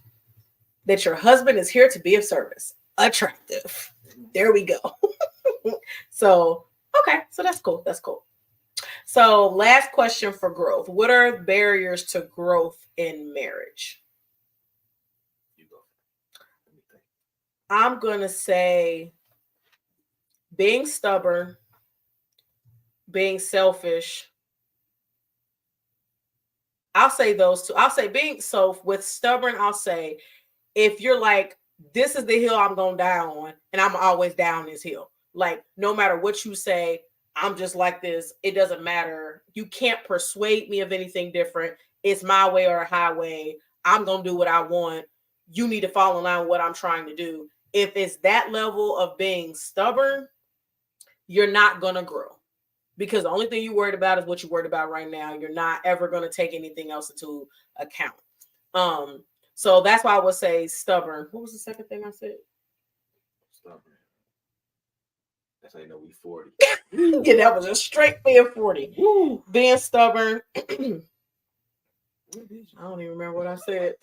That your husband is here to be of service. Attractive. There we go. So, okay. So that's cool. That's cool. So, last question for growth. What are barriers to growth in marriage? You go. I'm going to say being stubborn, being selfish. I'll say those two. I'll say being so with stubborn, I'll say if you're like, this is the hill I'm going to die on, and I'm always down this hill. Like, no matter what you say, I'm just like this. It doesn't matter. You can't persuade me of anything different. It's my way or a highway. I'm going to do what I want. You need to fall in line with what I'm trying to do. If it's that level of being stubborn, you're not going to grow. Because the only thing you're worried about is what you're worried about right now. You're not ever going to take anything else into account. So that's why I would say stubborn. What was the second thing I said? Stubborn. That's how you know we 40. Yeah, that was a straight being 40. Woo. Being stubborn. I don't even remember what I said.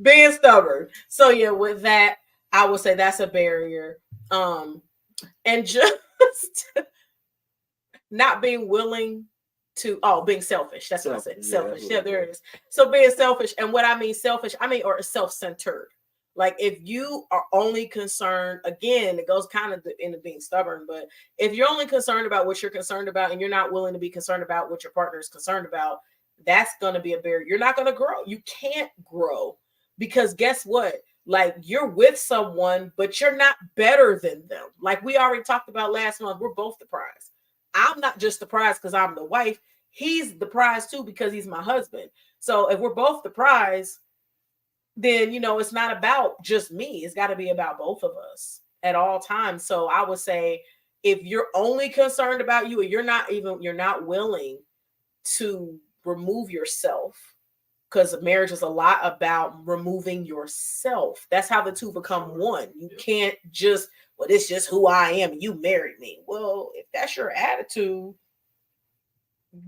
Being stubborn. So yeah, with that, I would say that's a barrier. And just not being willing to being selfish. That's what I said. Selfish. Yeah, there it is. So being selfish. And what I mean selfish, or self-centered. Like if you are only concerned, again, it goes kind of into being stubborn, but if you're only concerned about what you're concerned about and you're not willing to be concerned about what your partner is concerned about, that's going to be a barrier. You're not going to grow. You can't grow because guess what? Like you're with someone, but you're not better than them. Like we already talked about last month, we're both the prize. I'm not just the prize because I'm the wife. He's the prize too because he's my husband. So if we're both the prize, then, it's not about just me. It's got to be about both of us at all times. So I would say if you're only concerned about you and you're not willing to remove yourself, because marriage is a lot about removing yourself. That's how the two become one. You can't just, well, it's just who I am. You married me. Well, if that's your attitude,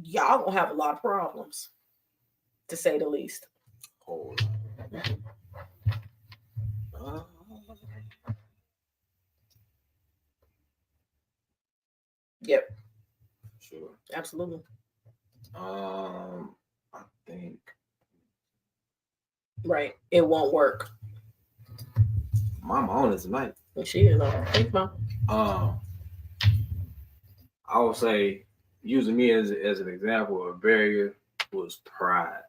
y'all gonna have a lot of problems, to say the least. Hold on. Yep. Sure. Absolutely. I think. Right. It won't work. Mama on it tonight. She is on. Thanks, Mom. I would say using me as an example, a barrier was pride.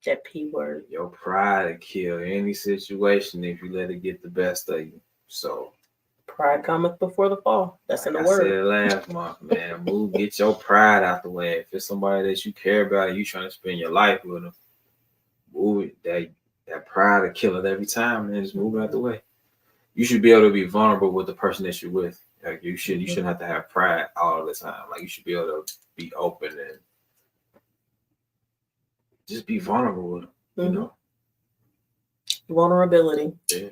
That P word. Your pride will kill any situation if you let it get the best of you. So pride cometh before the fall. That's like in the word. I said last month, man. Get your pride out the way. If it's somebody that you care about and you trying to spend your life with them, move it. That pride will kill it every time, man. Just move it out the way. You should be able to be vulnerable with the person that you're with. Like you shouldn't have to have pride all the time. Like you should be able to be open and just be vulnerable with them. Vulnerability. Yeah.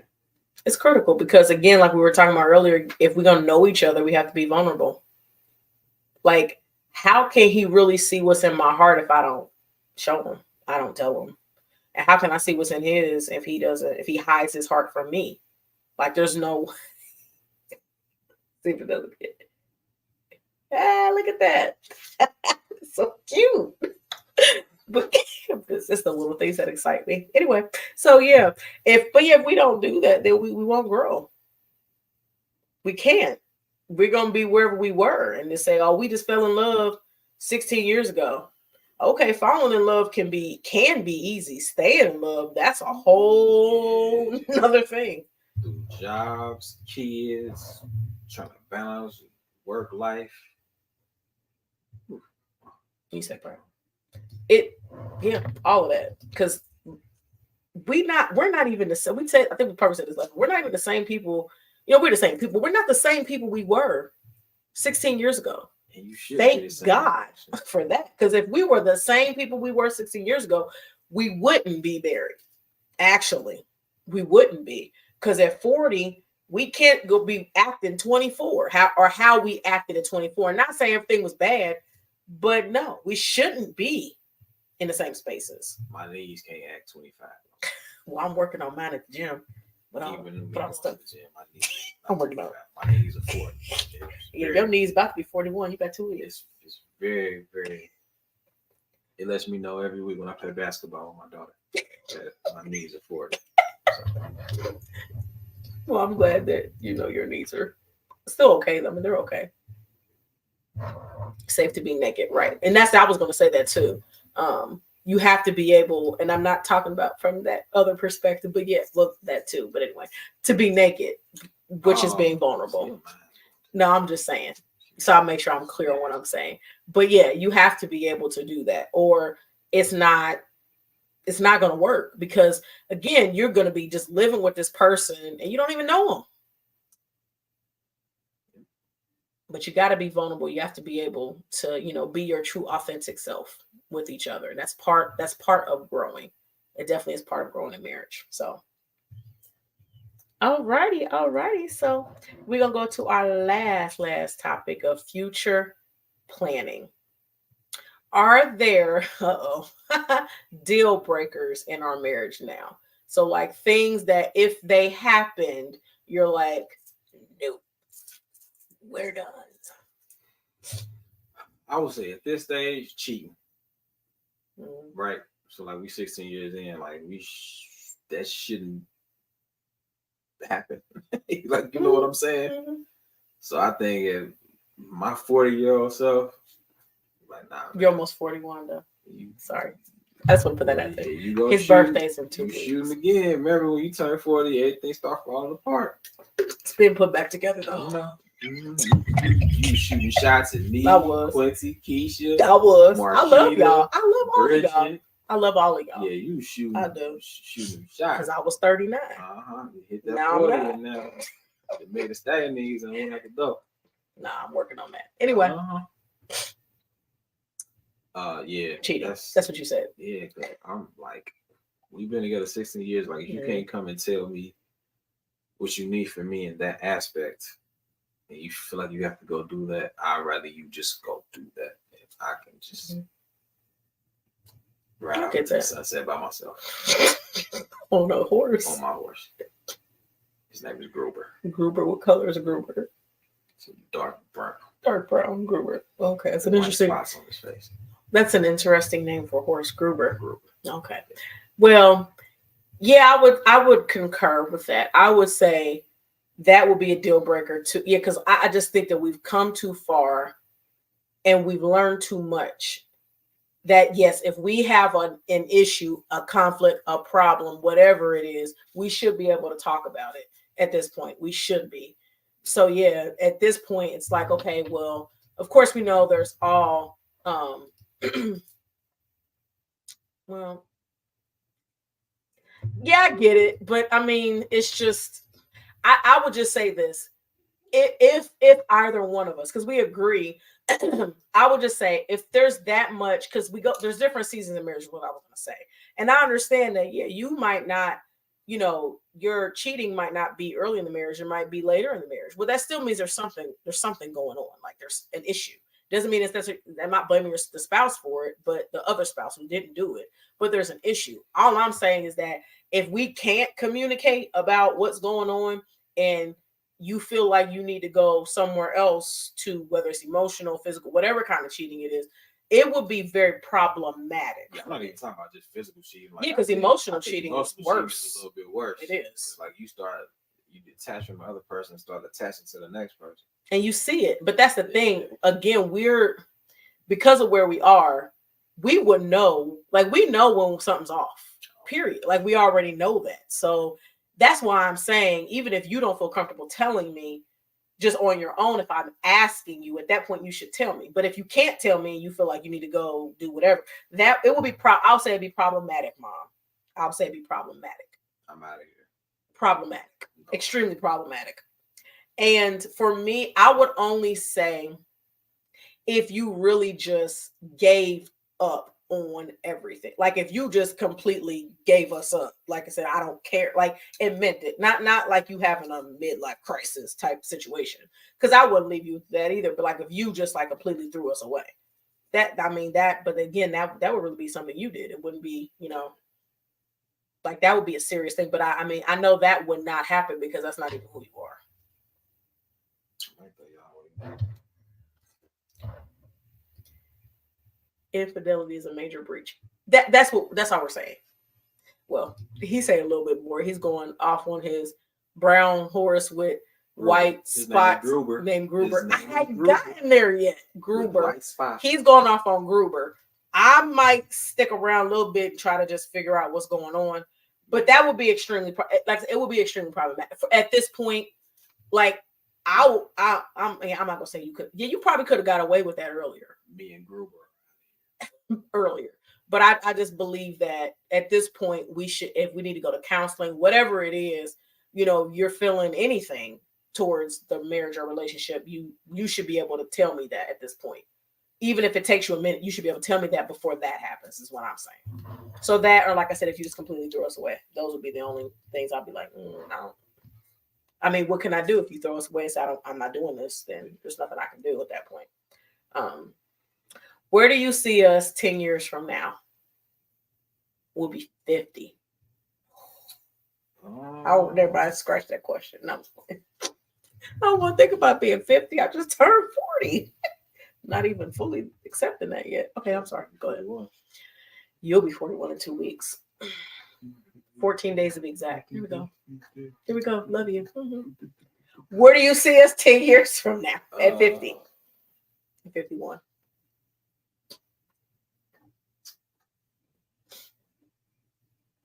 It's critical because again, like we were talking about earlier, if we're gonna know each other, we have to be vulnerable. Like, how can he really see what's in my heart if I don't show him? I don't tell him. And how can I see what's in his if he hides his heart from me? Like there's no See if it doesn't get. Ah, look at that. So cute. But it's just the little things that excite me. Anyway, so yeah, if we don't do that, then we won't grow. We can't. We're gonna be wherever we were and they say, oh, we just fell in love 16 years ago. Okay, falling in love can be easy. Staying in love, that's a whole another thing. Do jobs, kids, trying to balance work life. You said right. All of that. Because we're not even the same. I think we probably said this like we're not even the same people. We're the same people. We're not the same people we were 16 years ago. And you should thank God for that. Because if we were the same people we were 16 years ago, we wouldn't be married. Actually, we wouldn't be. Because at 40, we can't go be acting 24. How we acted at 24. I'm not saying everything was bad, but no, we shouldn't be in the same spaces. My knees can't act 25. Well, I'm working on mine at the gym. But I'm stuck. I'm working on it. My knees are 40. Your knees about to be 41. You got 2 years. It's very, very. It lets me know every week when I play basketball with my daughter that my knees are 40. So. Well, I'm glad that your knees are still okay. I mean, they're okay. Safe to be naked, right? And I was going to say that too. You have to be able, and I'm not talking about from that other perspective, but yes, look that too. But anyway, to be naked, which is being vulnerable. No, I'm just saying. So I'll make sure I'm clear on what I'm saying. But yeah, you have to be able to do that, or it's not going to work because again, you're going to be just living with this person and you don't even know them. But you got to be vulnerable. You have to be able to, be your true authentic self with each other. That's part of growing. It definitely is part of growing in marriage. So, alrighty. So we're going to go to our last topic of future planning. Are there deal breakers in our marriage now? So like things that if they happened, you're like, nope, we're done. I would say at this stage, cheating. Right? So like we 16 years in, like that shouldn't happen. Like, you know what I'm saying? Mm-hmm. So I think if my 40-year-old self, like, nah. You're almost 41 though. Sorry. I just want to put that out there. His birthday's in 2 weeks. Shooting again. Remember when you turn 40, everything starts falling apart. It's been put back together though. No. You shooting shots at me, Quincy, Keisha. I was. Marquita, I love y'all. I love all Bridget. of y'all. I love all of y'all. Yeah, you shooting. I do. Shooting shots. Because I was 39. You hit that 40 and now it made a stat knees and went out the door. Nah, I'm working on that. Anyway. Yeah. Cheating. That's what you said. Yeah, I'm like, we've been together 16 years. Like, you can't come and tell me what you need from me in that aspect. And you feel like you have to go do that. I'd rather you just go do that. If I can just ride out to the sunset by myself. On a horse. On my horse. His name is Gruber. Gruber. What color is a Gruber? It's dark brown. Dark brown Gruber. Okay, that's an interesting. Spots on his face. That's an interesting name for a horse, Gruber. Okay. Well, yeah, I would concur with that. I would say that would be a deal breaker too. Yeah, because I just think that we've come too far and we've learned too much. That yes, if we have an issue, a conflict, a problem, whatever it is, we should be able to talk about it at this point. We should be. So yeah, at this point, it's like, okay, well, of course we know there's all well, yeah, I get it, but I mean, it's just, I would just say this: if either one of us, because we agree, I would just say if there's that much, because there's different seasons of marriage. What I was going to say, and I understand that. Yeah, you might not, your cheating might not be early in the marriage; it might be later in the marriage. Well, that still means there's something going on. Like there's an issue. Doesn't mean I'm not blaming the spouse for it, but the other spouse who didn't do it. But there's an issue. All I'm saying is that if we can't communicate about what's going on and you feel like you need to go somewhere else to, whether it's emotional, physical, whatever kind of cheating it is, it would be very problematic. Yeah, I'm not even talking about just physical cheating. Like, yeah, because emotional I think cheating emotional is cheating worse. is a little bit worse. It is. It's like you detach from the other person and start attaching to the next person. And you see it. But that's the thing. Again, because of where we are, we would know, like we know when something's off, period. Like we already know that. So that's why I'm saying, even if you don't feel comfortable telling me just on your own, if I'm asking you, at that point you should tell me. But if you can't tell me and you feel like you need to go do whatever, that it will be I'll say it'd be problematic, Mom. I'll say it'd be problematic. I'm out of here. Problematic. Extremely problematic. And for me, I would only say if you really just gave up on everything. Like if you just completely gave us up, like I said, I don't care, like it meant it. Not like you having a midlife crisis type situation. Because I wouldn't leave you with that either. But like if you just like completely threw us away. But again, that would really be something you did. It wouldn't be, like that would be a serious thing. But I mean, I know that would not happen because that's not even who you are. Infidelity is a major breach. That's all we're saying. Well, he's saying a little bit more. He's going off on his brown horse with white spots named Gruber. I hadn't gotten there yet. Gruber. He's going off on Gruber. I might stick around a little bit and try to just figure out what's going on. But that would be extremely problematic. At this point, like I'm not gonna say you could. Yeah, you probably could have got away with that earlier. Me and Gruber. Earlier. But I just believe that at this point we should, if we need to go to counseling, whatever it is, you're feeling anything towards the marriage or relationship, you should be able to tell me that at this point. Even if it takes you a minute, you should be able to tell me that before that happens, is what I'm saying. So that, or like I said, if you just completely throw us away, those would be the only things I'll be like, I mean, what can I do if you throw us away and say I'm not doing this? Then there's nothing I can do at that point. Where do you see us 10 years from now? We'll be 50. I want everybody to scratch that question. No, I don't want to think about being 50. I just turned 40. Not even fully accepting that yet. Okay, I'm sorry. Go ahead. You'll be 41 in 2 weeks. 14 days to be exact. Here we go. Here we go. Love you. Mm-hmm. Where do you see us 10 years from now at 50? 51.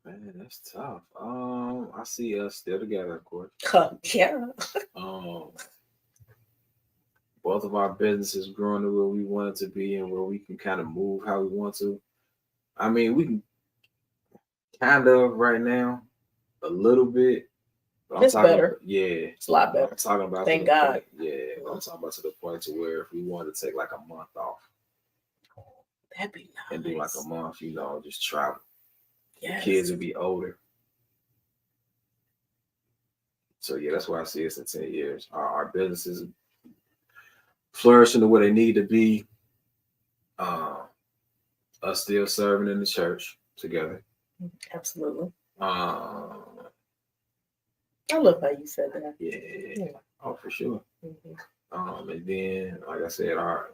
Man, that's tough. I see us still together, of course. Yeah. Both of our businesses growing to where we want it to be and where we can kind of move how we want to. I mean, we can kind of right now, a little bit. But it's better. It's a lot better. I'm talking about. Thank God. I'm talking about to the point to where if we wanted to take like a month off, that'd be nice. And do like a month, just travel. Yes. The kids would be older. So yeah, that's why I see us in 10 years. Our businesses flourishing the way they need to be. Us still serving in the church together. Absolutely. I love how you said that. Yeah. Oh, for sure. Mm-hmm. And then, like I said, our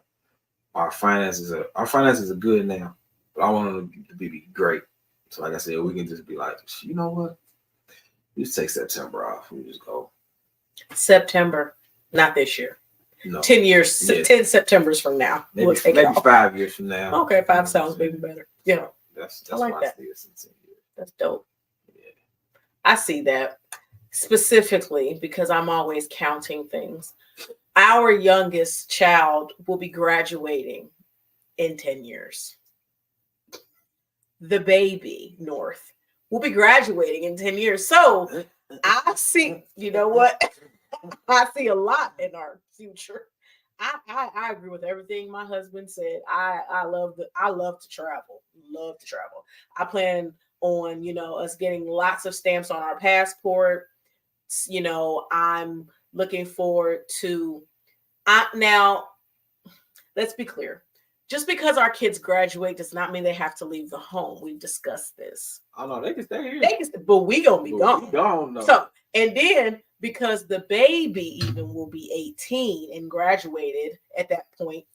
finances are good now, but I want them to be great. So, like I said, we can just be like, you know what? We just take September off. We just go. September, not this year. No. 10 years, 10 Septembers from now. Maybe 5 years from now. Okay, 5 sounds maybe better. Yeah. That's I like that. 10 years. That's dope. Yeah. I see that specifically because I'm always counting things. Our youngest child will be graduating in 10 years. The baby, North, will be graduating in 10 years. So I see, you know what? I see a lot in our future. I agree with everything my husband said. I love to travel. Love to travel. I plan on, us getting lots of stamps on our passport. I'm looking forward to now, let's be clear. Just because our kids graduate does not mean they have to leave the home. We've discussed this. Oh no, they can stay here. But we gonna be gone. We gone though. So, and then because the baby even will be 18 and graduated at that point.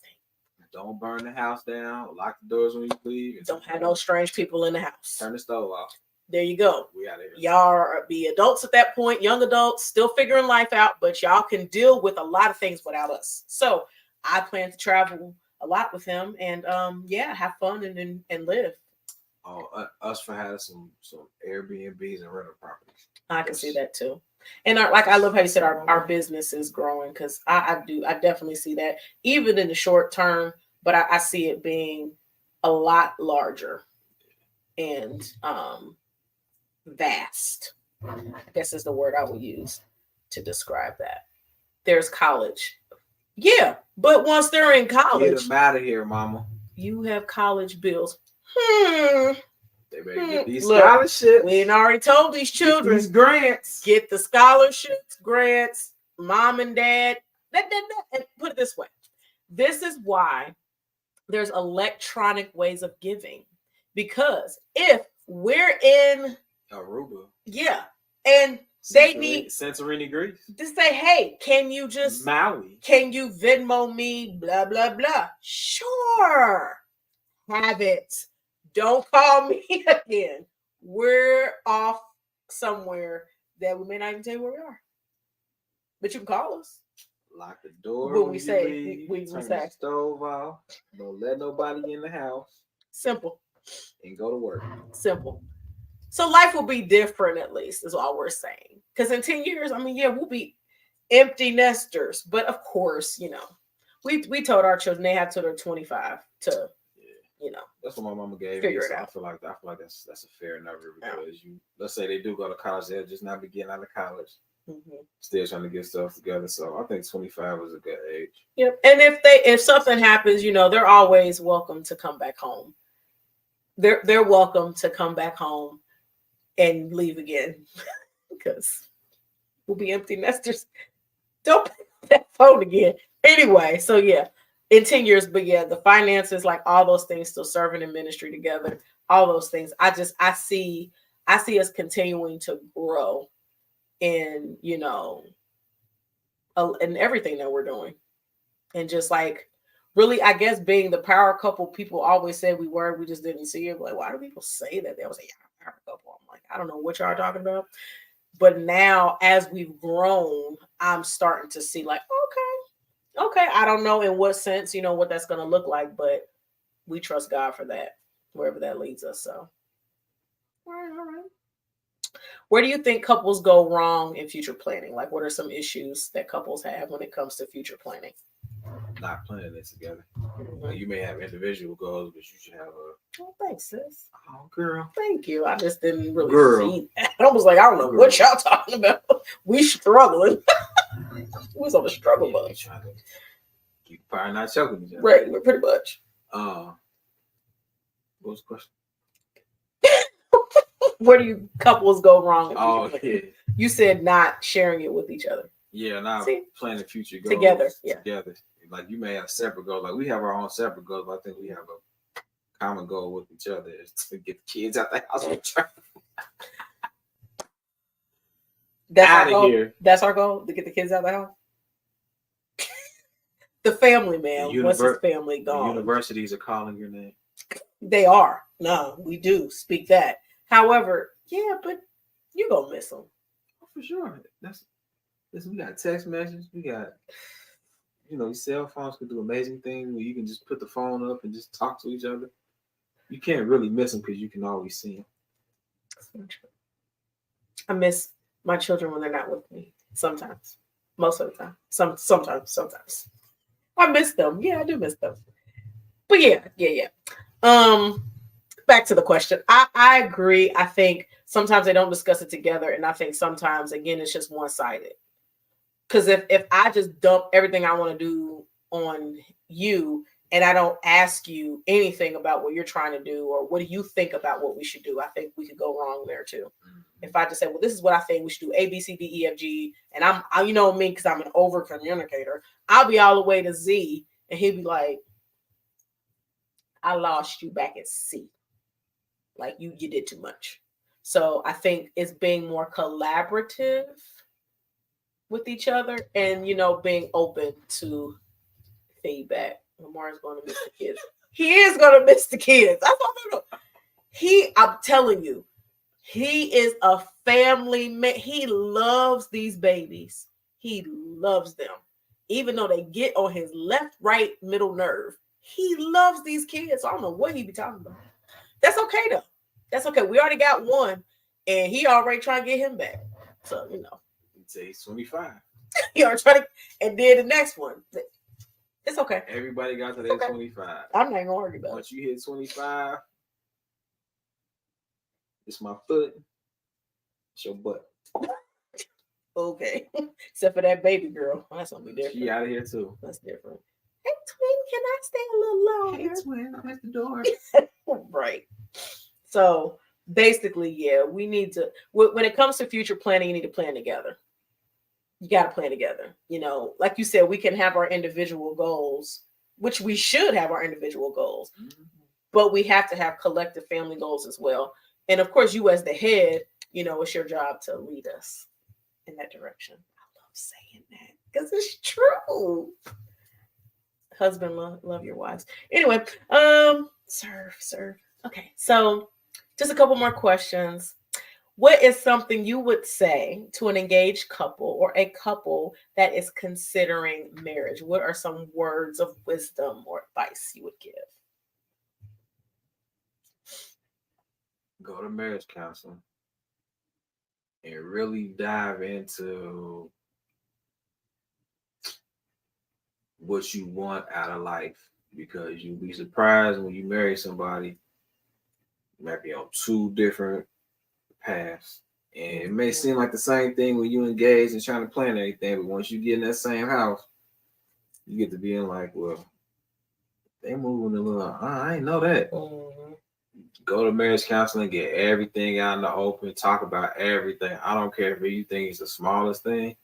Don't burn the house down. Lock the doors when you leave. Don't have no strange people in the house. Turn the stove off. There you go. We out of here. Y'all are be adults at that point, young adults, still figuring life out, but y'all can deal with a lot of things without us. So I plan to travel a lot with him and have fun and live. Us for having some Airbnbs and rental properties. I can see that too. And I love how you said our business is growing, because I definitely see that even in the short term, but I see it being a lot larger and vast. I guess is the word I would use to describe that. There's college. Yeah, but once they're in college, get them out of here, mama. You have college bills. They better get these scholarships. We ain't already told these children. Get these grants. Get the scholarships, grants, mom and dad. And put it this way. This is why there's electronic ways of giving. Because if we're in Aruba. Yeah. And they need Santorini, Greece. To say, hey, can you just Maui? Can you Venmo me? Blah blah blah. Sure. Have it. Don't call me again. We're off somewhere that we may not even tell you where we are. But you can call us. Lock the door when we say we turn say the stove off. Don't let nobody in the house. Simple. And go to work. Simple. So life will be different, at least, is all we're saying. Because in 10 years, we'll be empty nesters. But of course, we told our children they have till they're 25 to, That's what my mama gave figure me. it out. I feel like that's a fair number, because let's say they do go to college, they'll just not be getting out of college. Mm-hmm. Still trying to get stuff together. So I think 25 is a good age. Yep. And if something happens, they're always welcome to come back home. They're welcome to come back home and leave again, because we'll be empty nesters. Don't pick up that phone again. Anyway, so in 10 years, but the finances, like all those things, still serving in ministry together, all those things. I see us continuing to grow in, in everything that we're doing. And just like, really, I guess being the power couple people always said we were, we just didn't see it. Like, why do people say that? They always say, power couple. I'm like, I don't know what y'all are talking about. But now, as we've grown, I'm starting to see like, okay, I don't know in what sense, what that's going to look like, but we trust God for that, wherever that leads us. So, all right. Where do you think couples go wrong in future planning? Like, what are some issues that couples have when it comes to future planning? Not planning it together. Mm-hmm. You may have individual goals, but you should have a. Oh, thanks, sis. Oh, girl. Thank you. I just didn't really see that. I was like, I don't know what y'all talking about. We struggling. We was on the struggle bus. Trying to keep fire not choking each other. Right, we're pretty much. What was the question? Where do you couples go wrong? Yeah. You said not sharing it with each other. Yeah, not planning future goals together. Yeah. Together. Like, you may have separate goals. Like, we have our own separate goals, but I think we have a common goal with each other is to get the kids out the house. That's out our goal. Here. That's our goal, to get the kids out of the house. The family, man. Once his family gone. Universities are calling your name. They are. No, we do speak that. However, but you're gonna miss them. Oh, for sure. We got text messages. We got, these cell phones can do amazing things where you can just put the phone up and just talk to each other. You can't really miss them because you can always see them. That's very true. I miss my children when they're not with me. Sometimes. Most of the time. Sometimes. I miss them. Yeah, I do miss them. But yeah. Back to the question. I agree. I think sometimes they don't discuss it together. And I think sometimes, again, it's just one-sided. Because if I just dump everything I want to do on you and I don't ask you anything about what you're trying to do or what do you think about what we should do, I think we could go wrong there too. If I just say, well, this is what I think we should do, A, B, C, D, E, F, G, and I you know me, because I'm an over communicator, I'll be all the way to Z and he'll be like, I lost you back at C. Like you did too much. So I think it's being more collaborative with each other, and being open to feedback. Lamar's going to miss the kids. He is going to miss the kids. That's all. I'm telling you, he is a family man. He loves these babies. He loves them. Even though they get on his left, right, middle nerve, he loves these kids. I don't know what he be talking about. That's okay though. That's okay. We already got one, and he already trying to get him back. So Until he's 25. he already trying to, and then the next one. It's okay. Everybody got to their 25. I'm not gonna argue about it. Once you hit 25, it's my foot, it's your butt. Okay. Except for that baby girl. That's gonna be different. She out of here too. That's different. Hey twin, can I stay a little longer? Hey twin, I'm at the door. Right. So basically, yeah, we need to when it comes to future planning, you need to plan together. You got to plan together. Like you said, we can have our individual goals, which we should have our individual goals, but we have to have collective family goals as well. And of course, you as the head, it's your job to lead us in that direction. I love saying that because it's true. Husband, love your wives. Anyway, serve. Okay, so just a couple more questions. What is something you would say to an engaged couple or a couple that is considering marriage? What are some words of wisdom or advice you would give? Go to marriage counseling and really dive into what you want out of life, because you'll be surprised when you marry somebody, you might be on two different paths. And it may seem like the same thing when you engage and trying to plan everything, but once you get in that same house, you get to being like, well, they moving a little, I ain't know that. Go to marriage counseling, get everything out in the open, talk about everything. I don't care if you think it's the smallest thing.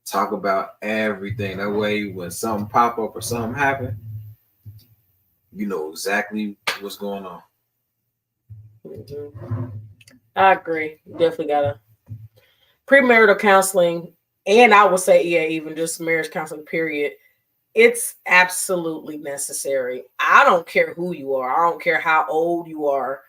Talk about everything. That way, when something pop up or something happen, you know exactly what's going on. I agree. You definitely gotta premarital counseling, and I would say, yeah, even just marriage counseling, period. It's absolutely necessary. I don't care who you are. I don't care how old you are.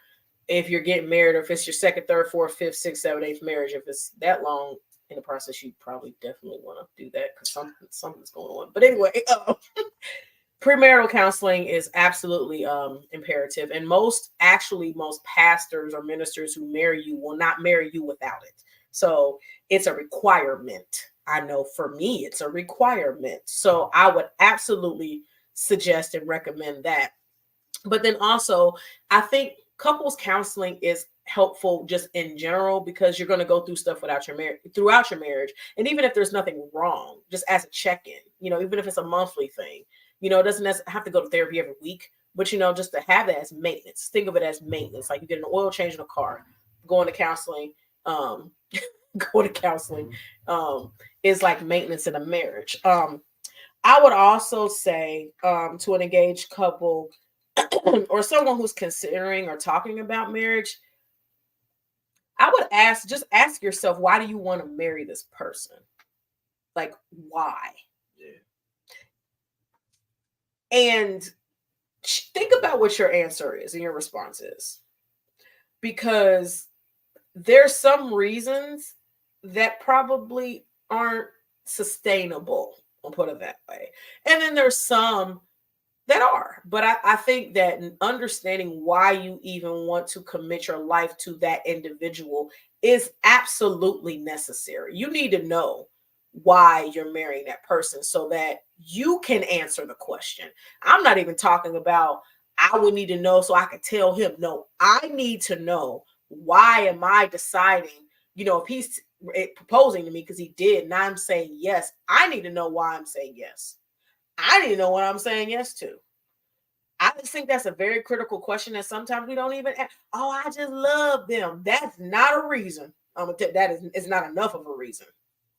If you're getting married, or if it's your second, third, fourth, fifth, sixth, seventh, eighth marriage, if it's that long in the process, you probably definitely want to do that because something's going on. But anyway, premarital counseling is absolutely imperative, and most pastors or ministers who marry you will not marry you without it. So it's a requirement. I know for me, it's a requirement. So I would absolutely suggest and recommend that. But then also, I think couples counseling is helpful just in general, because you're going to go through stuff throughout your marriage. And even if there's nothing wrong, just as a check-in, even if it's a monthly thing, it doesn't have to go to therapy every week, but just to have that as maintenance. Think of it as maintenance. Like you get an oil change in a car, going to counseling, is like maintenance in a marriage. I would also say to an engaged couple or someone who's considering or talking about marriage, I would ask yourself, why do you want to marry this person? Like, why? Yeah. And think about what your answer is and your response is. Because there's some reasons that probably aren't sustainable, I'll put it that way. And then there's some that are. But I think that understanding why you even want to commit your life to that individual is absolutely necessary. You need to know why you're marrying that person so that you can answer the question. I'm not even talking about I would need to know so I could tell him. No, I need to know, why am I deciding, if he's proposing to me because he did and I'm saying yes, I need to know why I'm saying yes. I need to know what I'm saying yes to. I just think that's a very critical question that sometimes we don't even ask. Oh, I just love them. That's not a reason. It's not enough of a reason.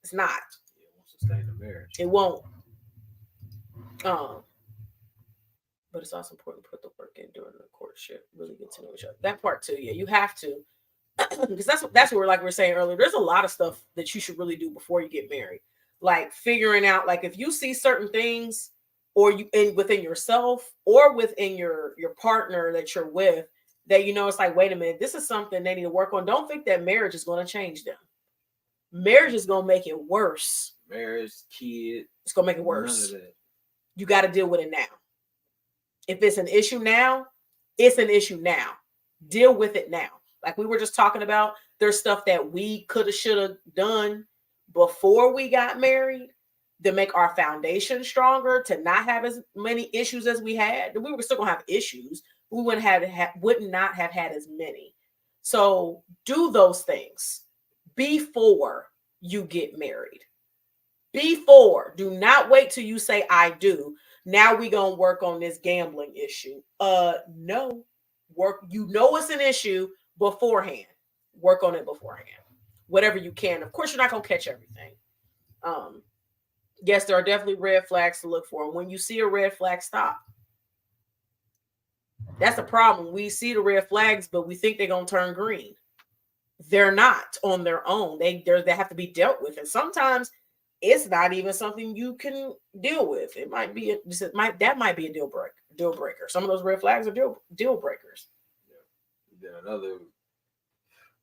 It's not. It won't sustain the marriage. It won't. But it's also important to put the work in during the courtship. Really get to know each other. That part too. Yeah, you have to. Because that's what we're saying earlier. There's a lot of stuff that you should really do before you get married. like figuring out, like if you see certain things, or you within yourself or within your partner that you're with, that it's like, wait a minute, this is something they need to work on. Don't think that marriage is going to change them. Marriage is going to make it worse. Marriage, kid, it's going to make it worse. You got to deal with it now. If it's an issue now, it's an issue now. Deal with it now. Like we were just talking about, there's stuff that we could have, should have done before we got married to make our foundation stronger, to not have as many issues as we had. We were still gonna have issues. We would not have had as many. So do those things before you get married. Before. Do not wait till you say I do. Now we gonna work on this gambling issue. No. Work. It's an issue beforehand. Work on it beforehand. Whatever you can. Of course, you're not gonna catch everything. Yes, there are definitely red flags to look for. And when you see a red flag, stop. That's the problem. We see the red flags, but we think they're going to turn green. They're not on their own. They have to be dealt with. And sometimes it's not even something you can deal with. It might be that might be a deal breaker. Some of those red flags are deal breakers. Yeah. Then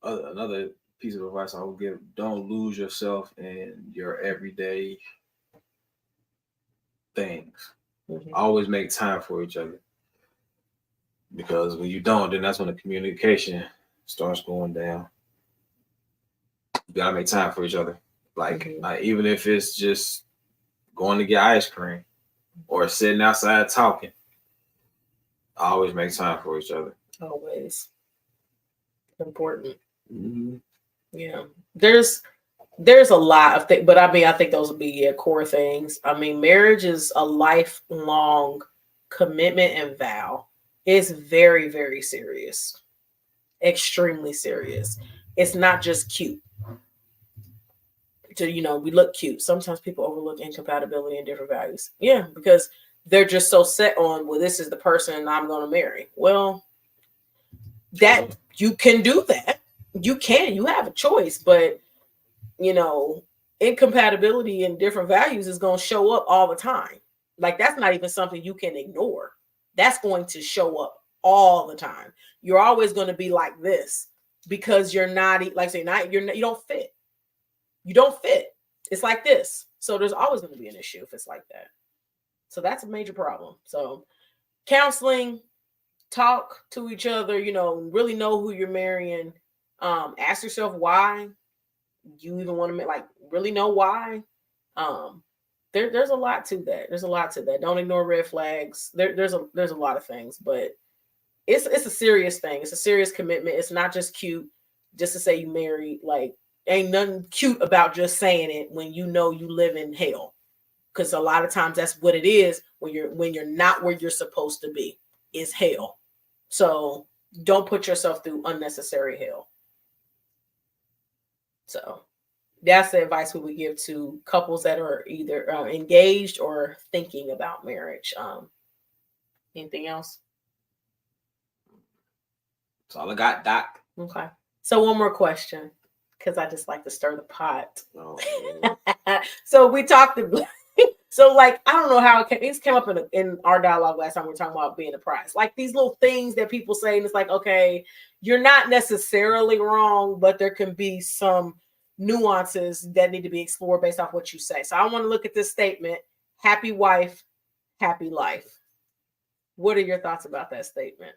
another piece of advice I would give: don't lose yourself in your everyday things. Mm-hmm. Always make time for each other, because when you don't, then that's when the communication starts going down. You gotta make time for each other. Like even if it's just going to get ice cream or sitting outside talking, always make time for each other. Always important. Mm-hmm. Yeah, there's a lot of things, but I think those would be core things. I mean, marriage is a lifelong commitment and vow. It's very, very serious, extremely serious. It's not just cute. We look cute. Sometimes people overlook incompatibility and different values. Yeah, because they're just so set on, well, this is the person I'm going to marry. Well, that you can do that. You have a choice, but incompatibility and different values is going to show up all the time. Like, that's not even something you can ignore. That's going to show up all the time. You're always going to be like this because you're not, like say, you don't fit. You don't fit. It's like this. So there's always going to be an issue if it's like that. So that's a major problem. So counseling, talk to each other, really know who you're marrying. Ask yourself why you even want to really know why. There's a lot to that. There's a lot to that. Don't ignore red flags. There's a lot of things, but it's a serious thing. It's a serious commitment. It's not just cute just to say you married. Like, ain't nothing cute about just saying it when you live in hell. Because a lot of times that's what it is when you're not where you're supposed to be. Is hell. So don't put yourself through unnecessary hell. So that's the advice we would give to couples that are either engaged or thinking about marriage. Anything else? That's all I got, Doc. Okay. So one more question, because I just like to stir the pot. Oh, so we talked about, so like, I don't know how it came up in our dialogue last time we were talking about being the prize. Like these little things that people say, and it's like, okay, you're not necessarily wrong, but there can be some nuances that need to be explored based off what you say. So I want to look at this statement: happy wife, happy life. What are your thoughts about that statement?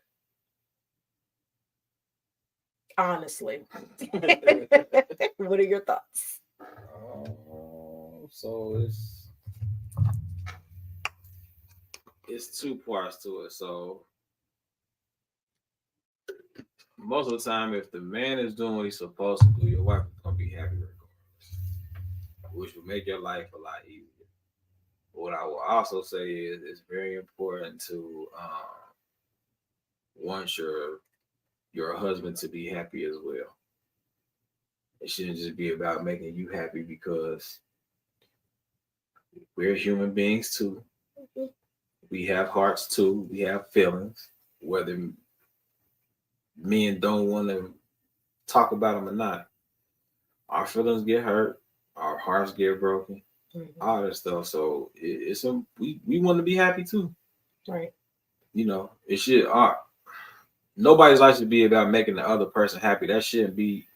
Honestly. What are your thoughts? So it's two parts to it. So most of the time, if the man is doing what he's supposed to do, your wife is gonna be happy regardless, which will make your life a lot easier. What I will also say is it's very important to want your husband to be happy as well. It shouldn't just be about making you happy, because we're human beings too. We have hearts too. We have feelings. Whether men don't want to talk about them or not, our feelings get hurt. Our hearts get broken. all that stuff. So it's we want to be happy too. Right. You know, it should. Nobody's life should be about making the other person happy. That shouldn't be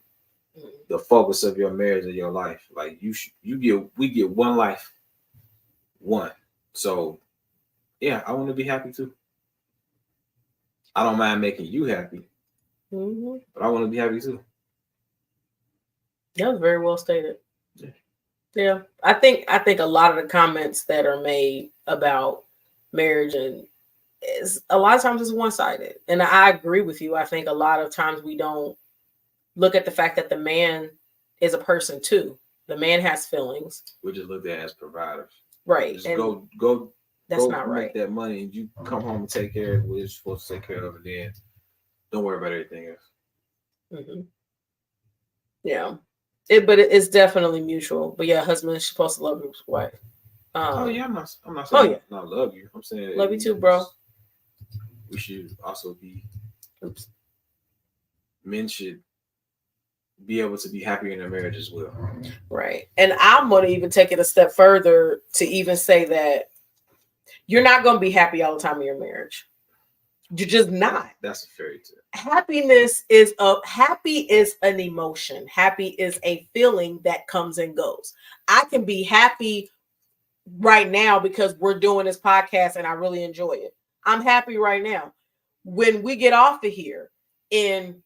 the focus of your marriage and your life. Like we get one life, one. So yeah, I want to be happy too. I don't mind making you happy, but I want to be happy too. That was very well stated. Yeah. Yeah, I think a lot of the comments that are made about marriage and is a lot of times it's one sided, and I agree with you. I think a lot of times we don't look at the fact that the man is a person too. The man has feelings. We're just looked at as providers. Right. Just and go. That's Go not make right. that money, and you come home and take care of what you're supposed to take care of, and then don't worry about everything else. Yeah. But it's definitely mutual. But yeah, husband is supposed to love his wife. Oh yeah, I'm not saying not love you. I'm saying love you too, bro. We should also be. Oops. Men should be able to be happy in their marriage as well. Right. And I'm going to even take it a step further to even say that you're not going to be happy all the time in your marriage. You're just not. That's a fairy tale. Happy is an emotion. Happy is a feeling that comes and goes. I can be happy right now because we're doing this podcast and I really enjoy it. I'm happy right now. When we get off of here and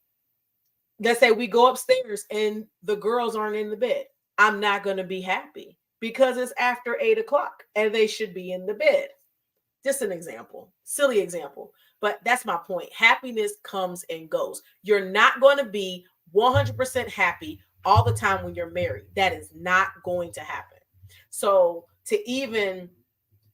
let's say we go upstairs and the girls aren't in the bed, I'm not going to be happy because it's after 8:00 and they should be in the bed. Just an example, silly example, but that's my point. Happiness comes and goes. You're not going to be 100% happy all the time when you're married. That is not going to happen. So to even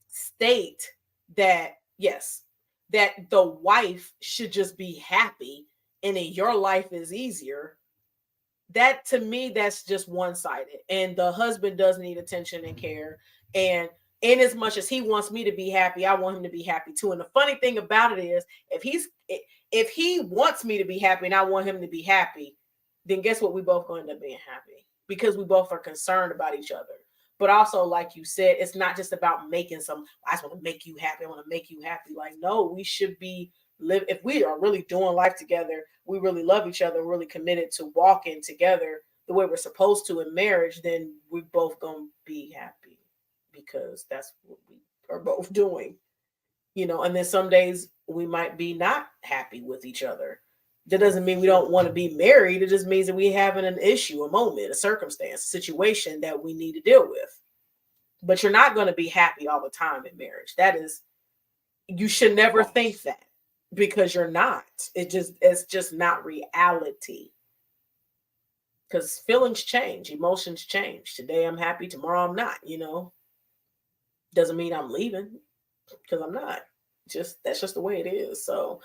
state that, yes, that the wife should just be happy and then your life is easier, that to me, that's just one-sided. And the husband does need attention and care. And in as much as he wants me to be happy, I want him to be happy too. And the funny thing about it is, if he wants me to be happy and I want him to be happy, then guess what? We both going to end up being happy because we both are concerned about each other. But also, like you said, it's not just about making I just want to make you happy. I want to make you happy. Like, no, we should be if we are really doing life together, we really love each other, really committed to walking together the way we're supposed to in marriage, then we both gonna be happy because that's what we are both doing, and then some days we might be not happy with each other. That doesn't mean we don't want to be married. It just means that we having an issue, a moment, a circumstance, a situation that we need to deal with. But you're not going to be happy all the time in marriage. You should never think that, because you're not. It's just not reality. Because feelings change, emotions change. Today I'm happy, tomorrow I'm not, Doesn't mean I'm leaving, because I'm not. That's just the way it is. So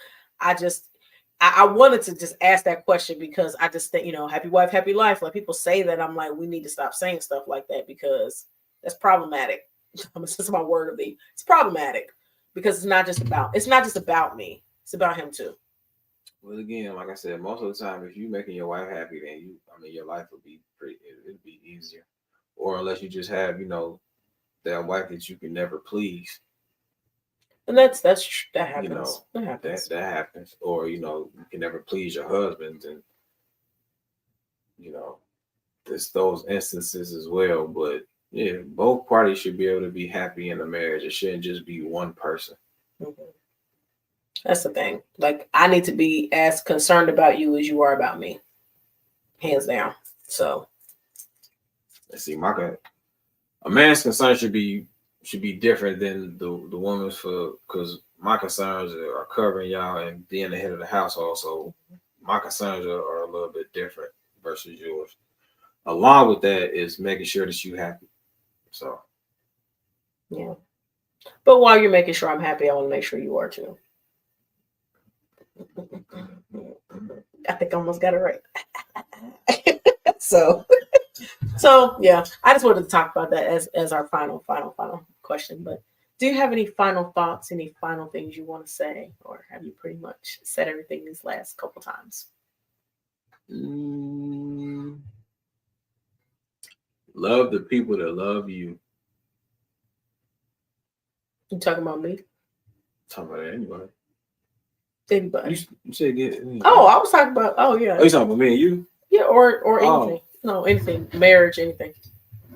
I wanted to just ask that question because I just think, happy wife, happy life. Like people say that, I'm like, we need to stop saying stuff like that because that's problematic. It's just my word of the. It's problematic because it's not just about me. It's about him too. Well, again, like I said, most of the time, if you're making your wife happy, then your life will be it'll be easier. Or unless you just have, that wife that you can never please. And that happens. That happens. That happens. Or, you can never please your husband, and there's those instances as well. But yeah, both parties should be able to be happy in a marriage. It shouldn't just be one person. Mm-hmm. That's the thing. Like, I need to be as concerned about you as you are about me. Hands down. So let's see, a man's concern should be different than the woman's, because my concerns are covering y'all and being the head of the household. So my concerns are a little bit different versus yours. Along with that is making sure that you're happy. So yeah. But while you're making sure I'm happy, I want to make sure you are too. I think I almost got it right. So yeah, I just wanted to talk about that as our final question. But do you have any final thoughts, any final things you want to say, or have you pretty much said everything these last couple times? Love the people that love you. You talking about me? Talking about anybody. Anybody? You said get. Oh, I was talking about. Oh yeah. Oh, you talking about me and you? Yeah, or Oh. anything. No, anything. Marriage, anything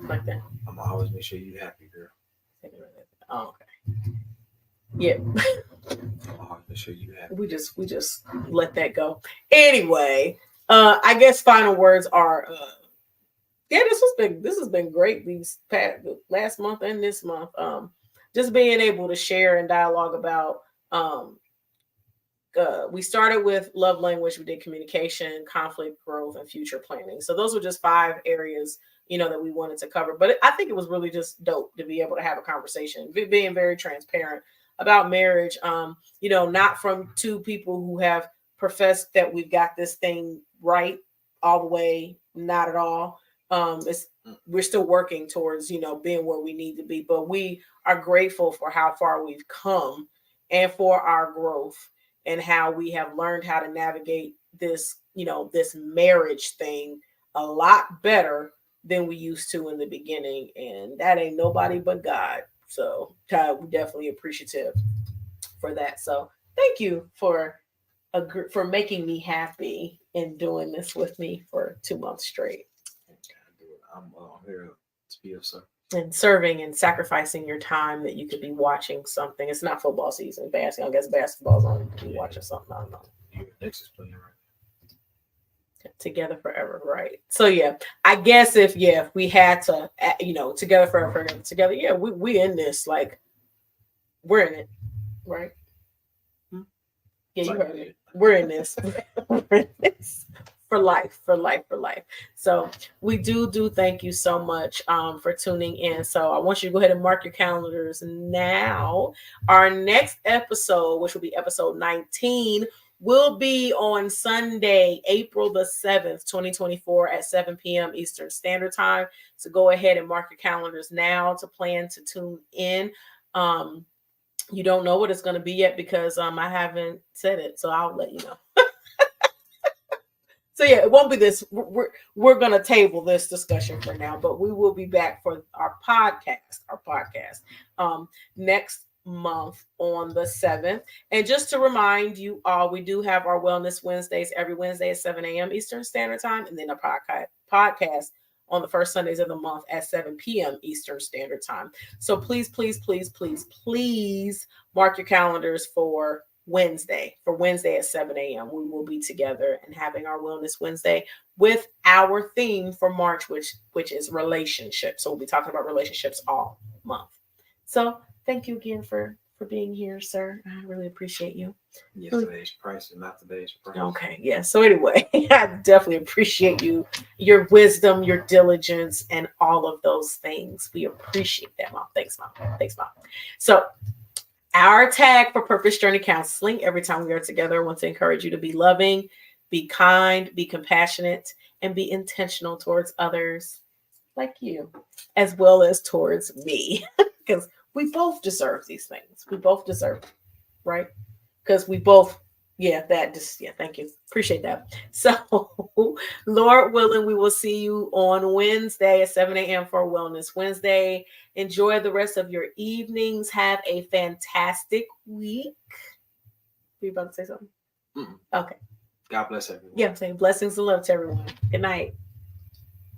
like that. I'm always make sure you happy, girl. Oh, okay. Yeah. I'm always make sure you happy. We just let that go. Anyway, I guess final words are yeah, this has been great these past last month and this month. Just being able to share and dialogue about we started with love language, we did communication, conflict, growth, and future planning. So those were just 5 areas, that we wanted to cover. But I think it was really just dope to be able to have a conversation, being very transparent about marriage. Not from 2 people who have professed that we've got this thing right all the way, not at all. We're still working towards, being where we need to be, but we are grateful for how far we've come and for our growth and how we have learned how to navigate this, this marriage thing a lot better than we used to in the beginning. And that ain't nobody but God. So God, we're definitely appreciative for that. So thank you for making me happy and doing this with me for 2 months straight. I'm here to be of service. And serving and sacrificing your time that you could be watching something. It's not football season. Basketball, I guess basketball's on. You could be watching something. I don't know. Next is playing right. Together forever, right? So yeah, I guess if we had to, together forever, together, yeah, we in this, like, we're in it, right? Yeah, you heard it. We're in this. We're in this. For life. So we do thank you so much for tuning in. So I want you to go ahead and mark your calendars now. Our next episode, which will be episode 19, will be on Sunday, April the 7th, 2024 at 7 p.m. Eastern Standard Time. So go ahead and mark your calendars now to plan to tune in. You don't know what it's going to be yet because I haven't said it, so I'll let you know. So yeah, it won't be this. We're gonna table this discussion for now, but we will be back for our podcast next month on the 7th. And just to remind you all, we do have our Wellness Wednesdays every Wednesday at 7 a.m. Eastern Standard Time, and then a podcast on the first Sundays of the month at 7 p.m. Eastern Standard Time. So please mark your calendars for Wednesday at 7 a.m. We will be together and having our Wellness Wednesday with our theme for March, which is relationships. So we'll be talking about relationships all month. So thank you again for being here, sir. I really appreciate you. Yesterday's price is not today's price. Okay, yeah. So anyway, I definitely appreciate you, your wisdom, your diligence, and all of those things. We appreciate that, Mom. Thanks, Mom. So our tag for Purpose Journey Counseling, every time we are together, I want to encourage you to be loving, be kind, be compassionate, and be intentional towards others like you, as well as towards me, because we both deserve these things. We both deserve it, right? Because we both, thank you. Appreciate that. So, Lord willing, we will see you on Wednesday at 7 a.m. for Wellness Wednesday. Enjoy the rest of your evenings. Have a fantastic week. Are you about to say something? Mm-mm. Okay. God bless everyone. Yeah, I'm saying blessings and love to everyone. Good night.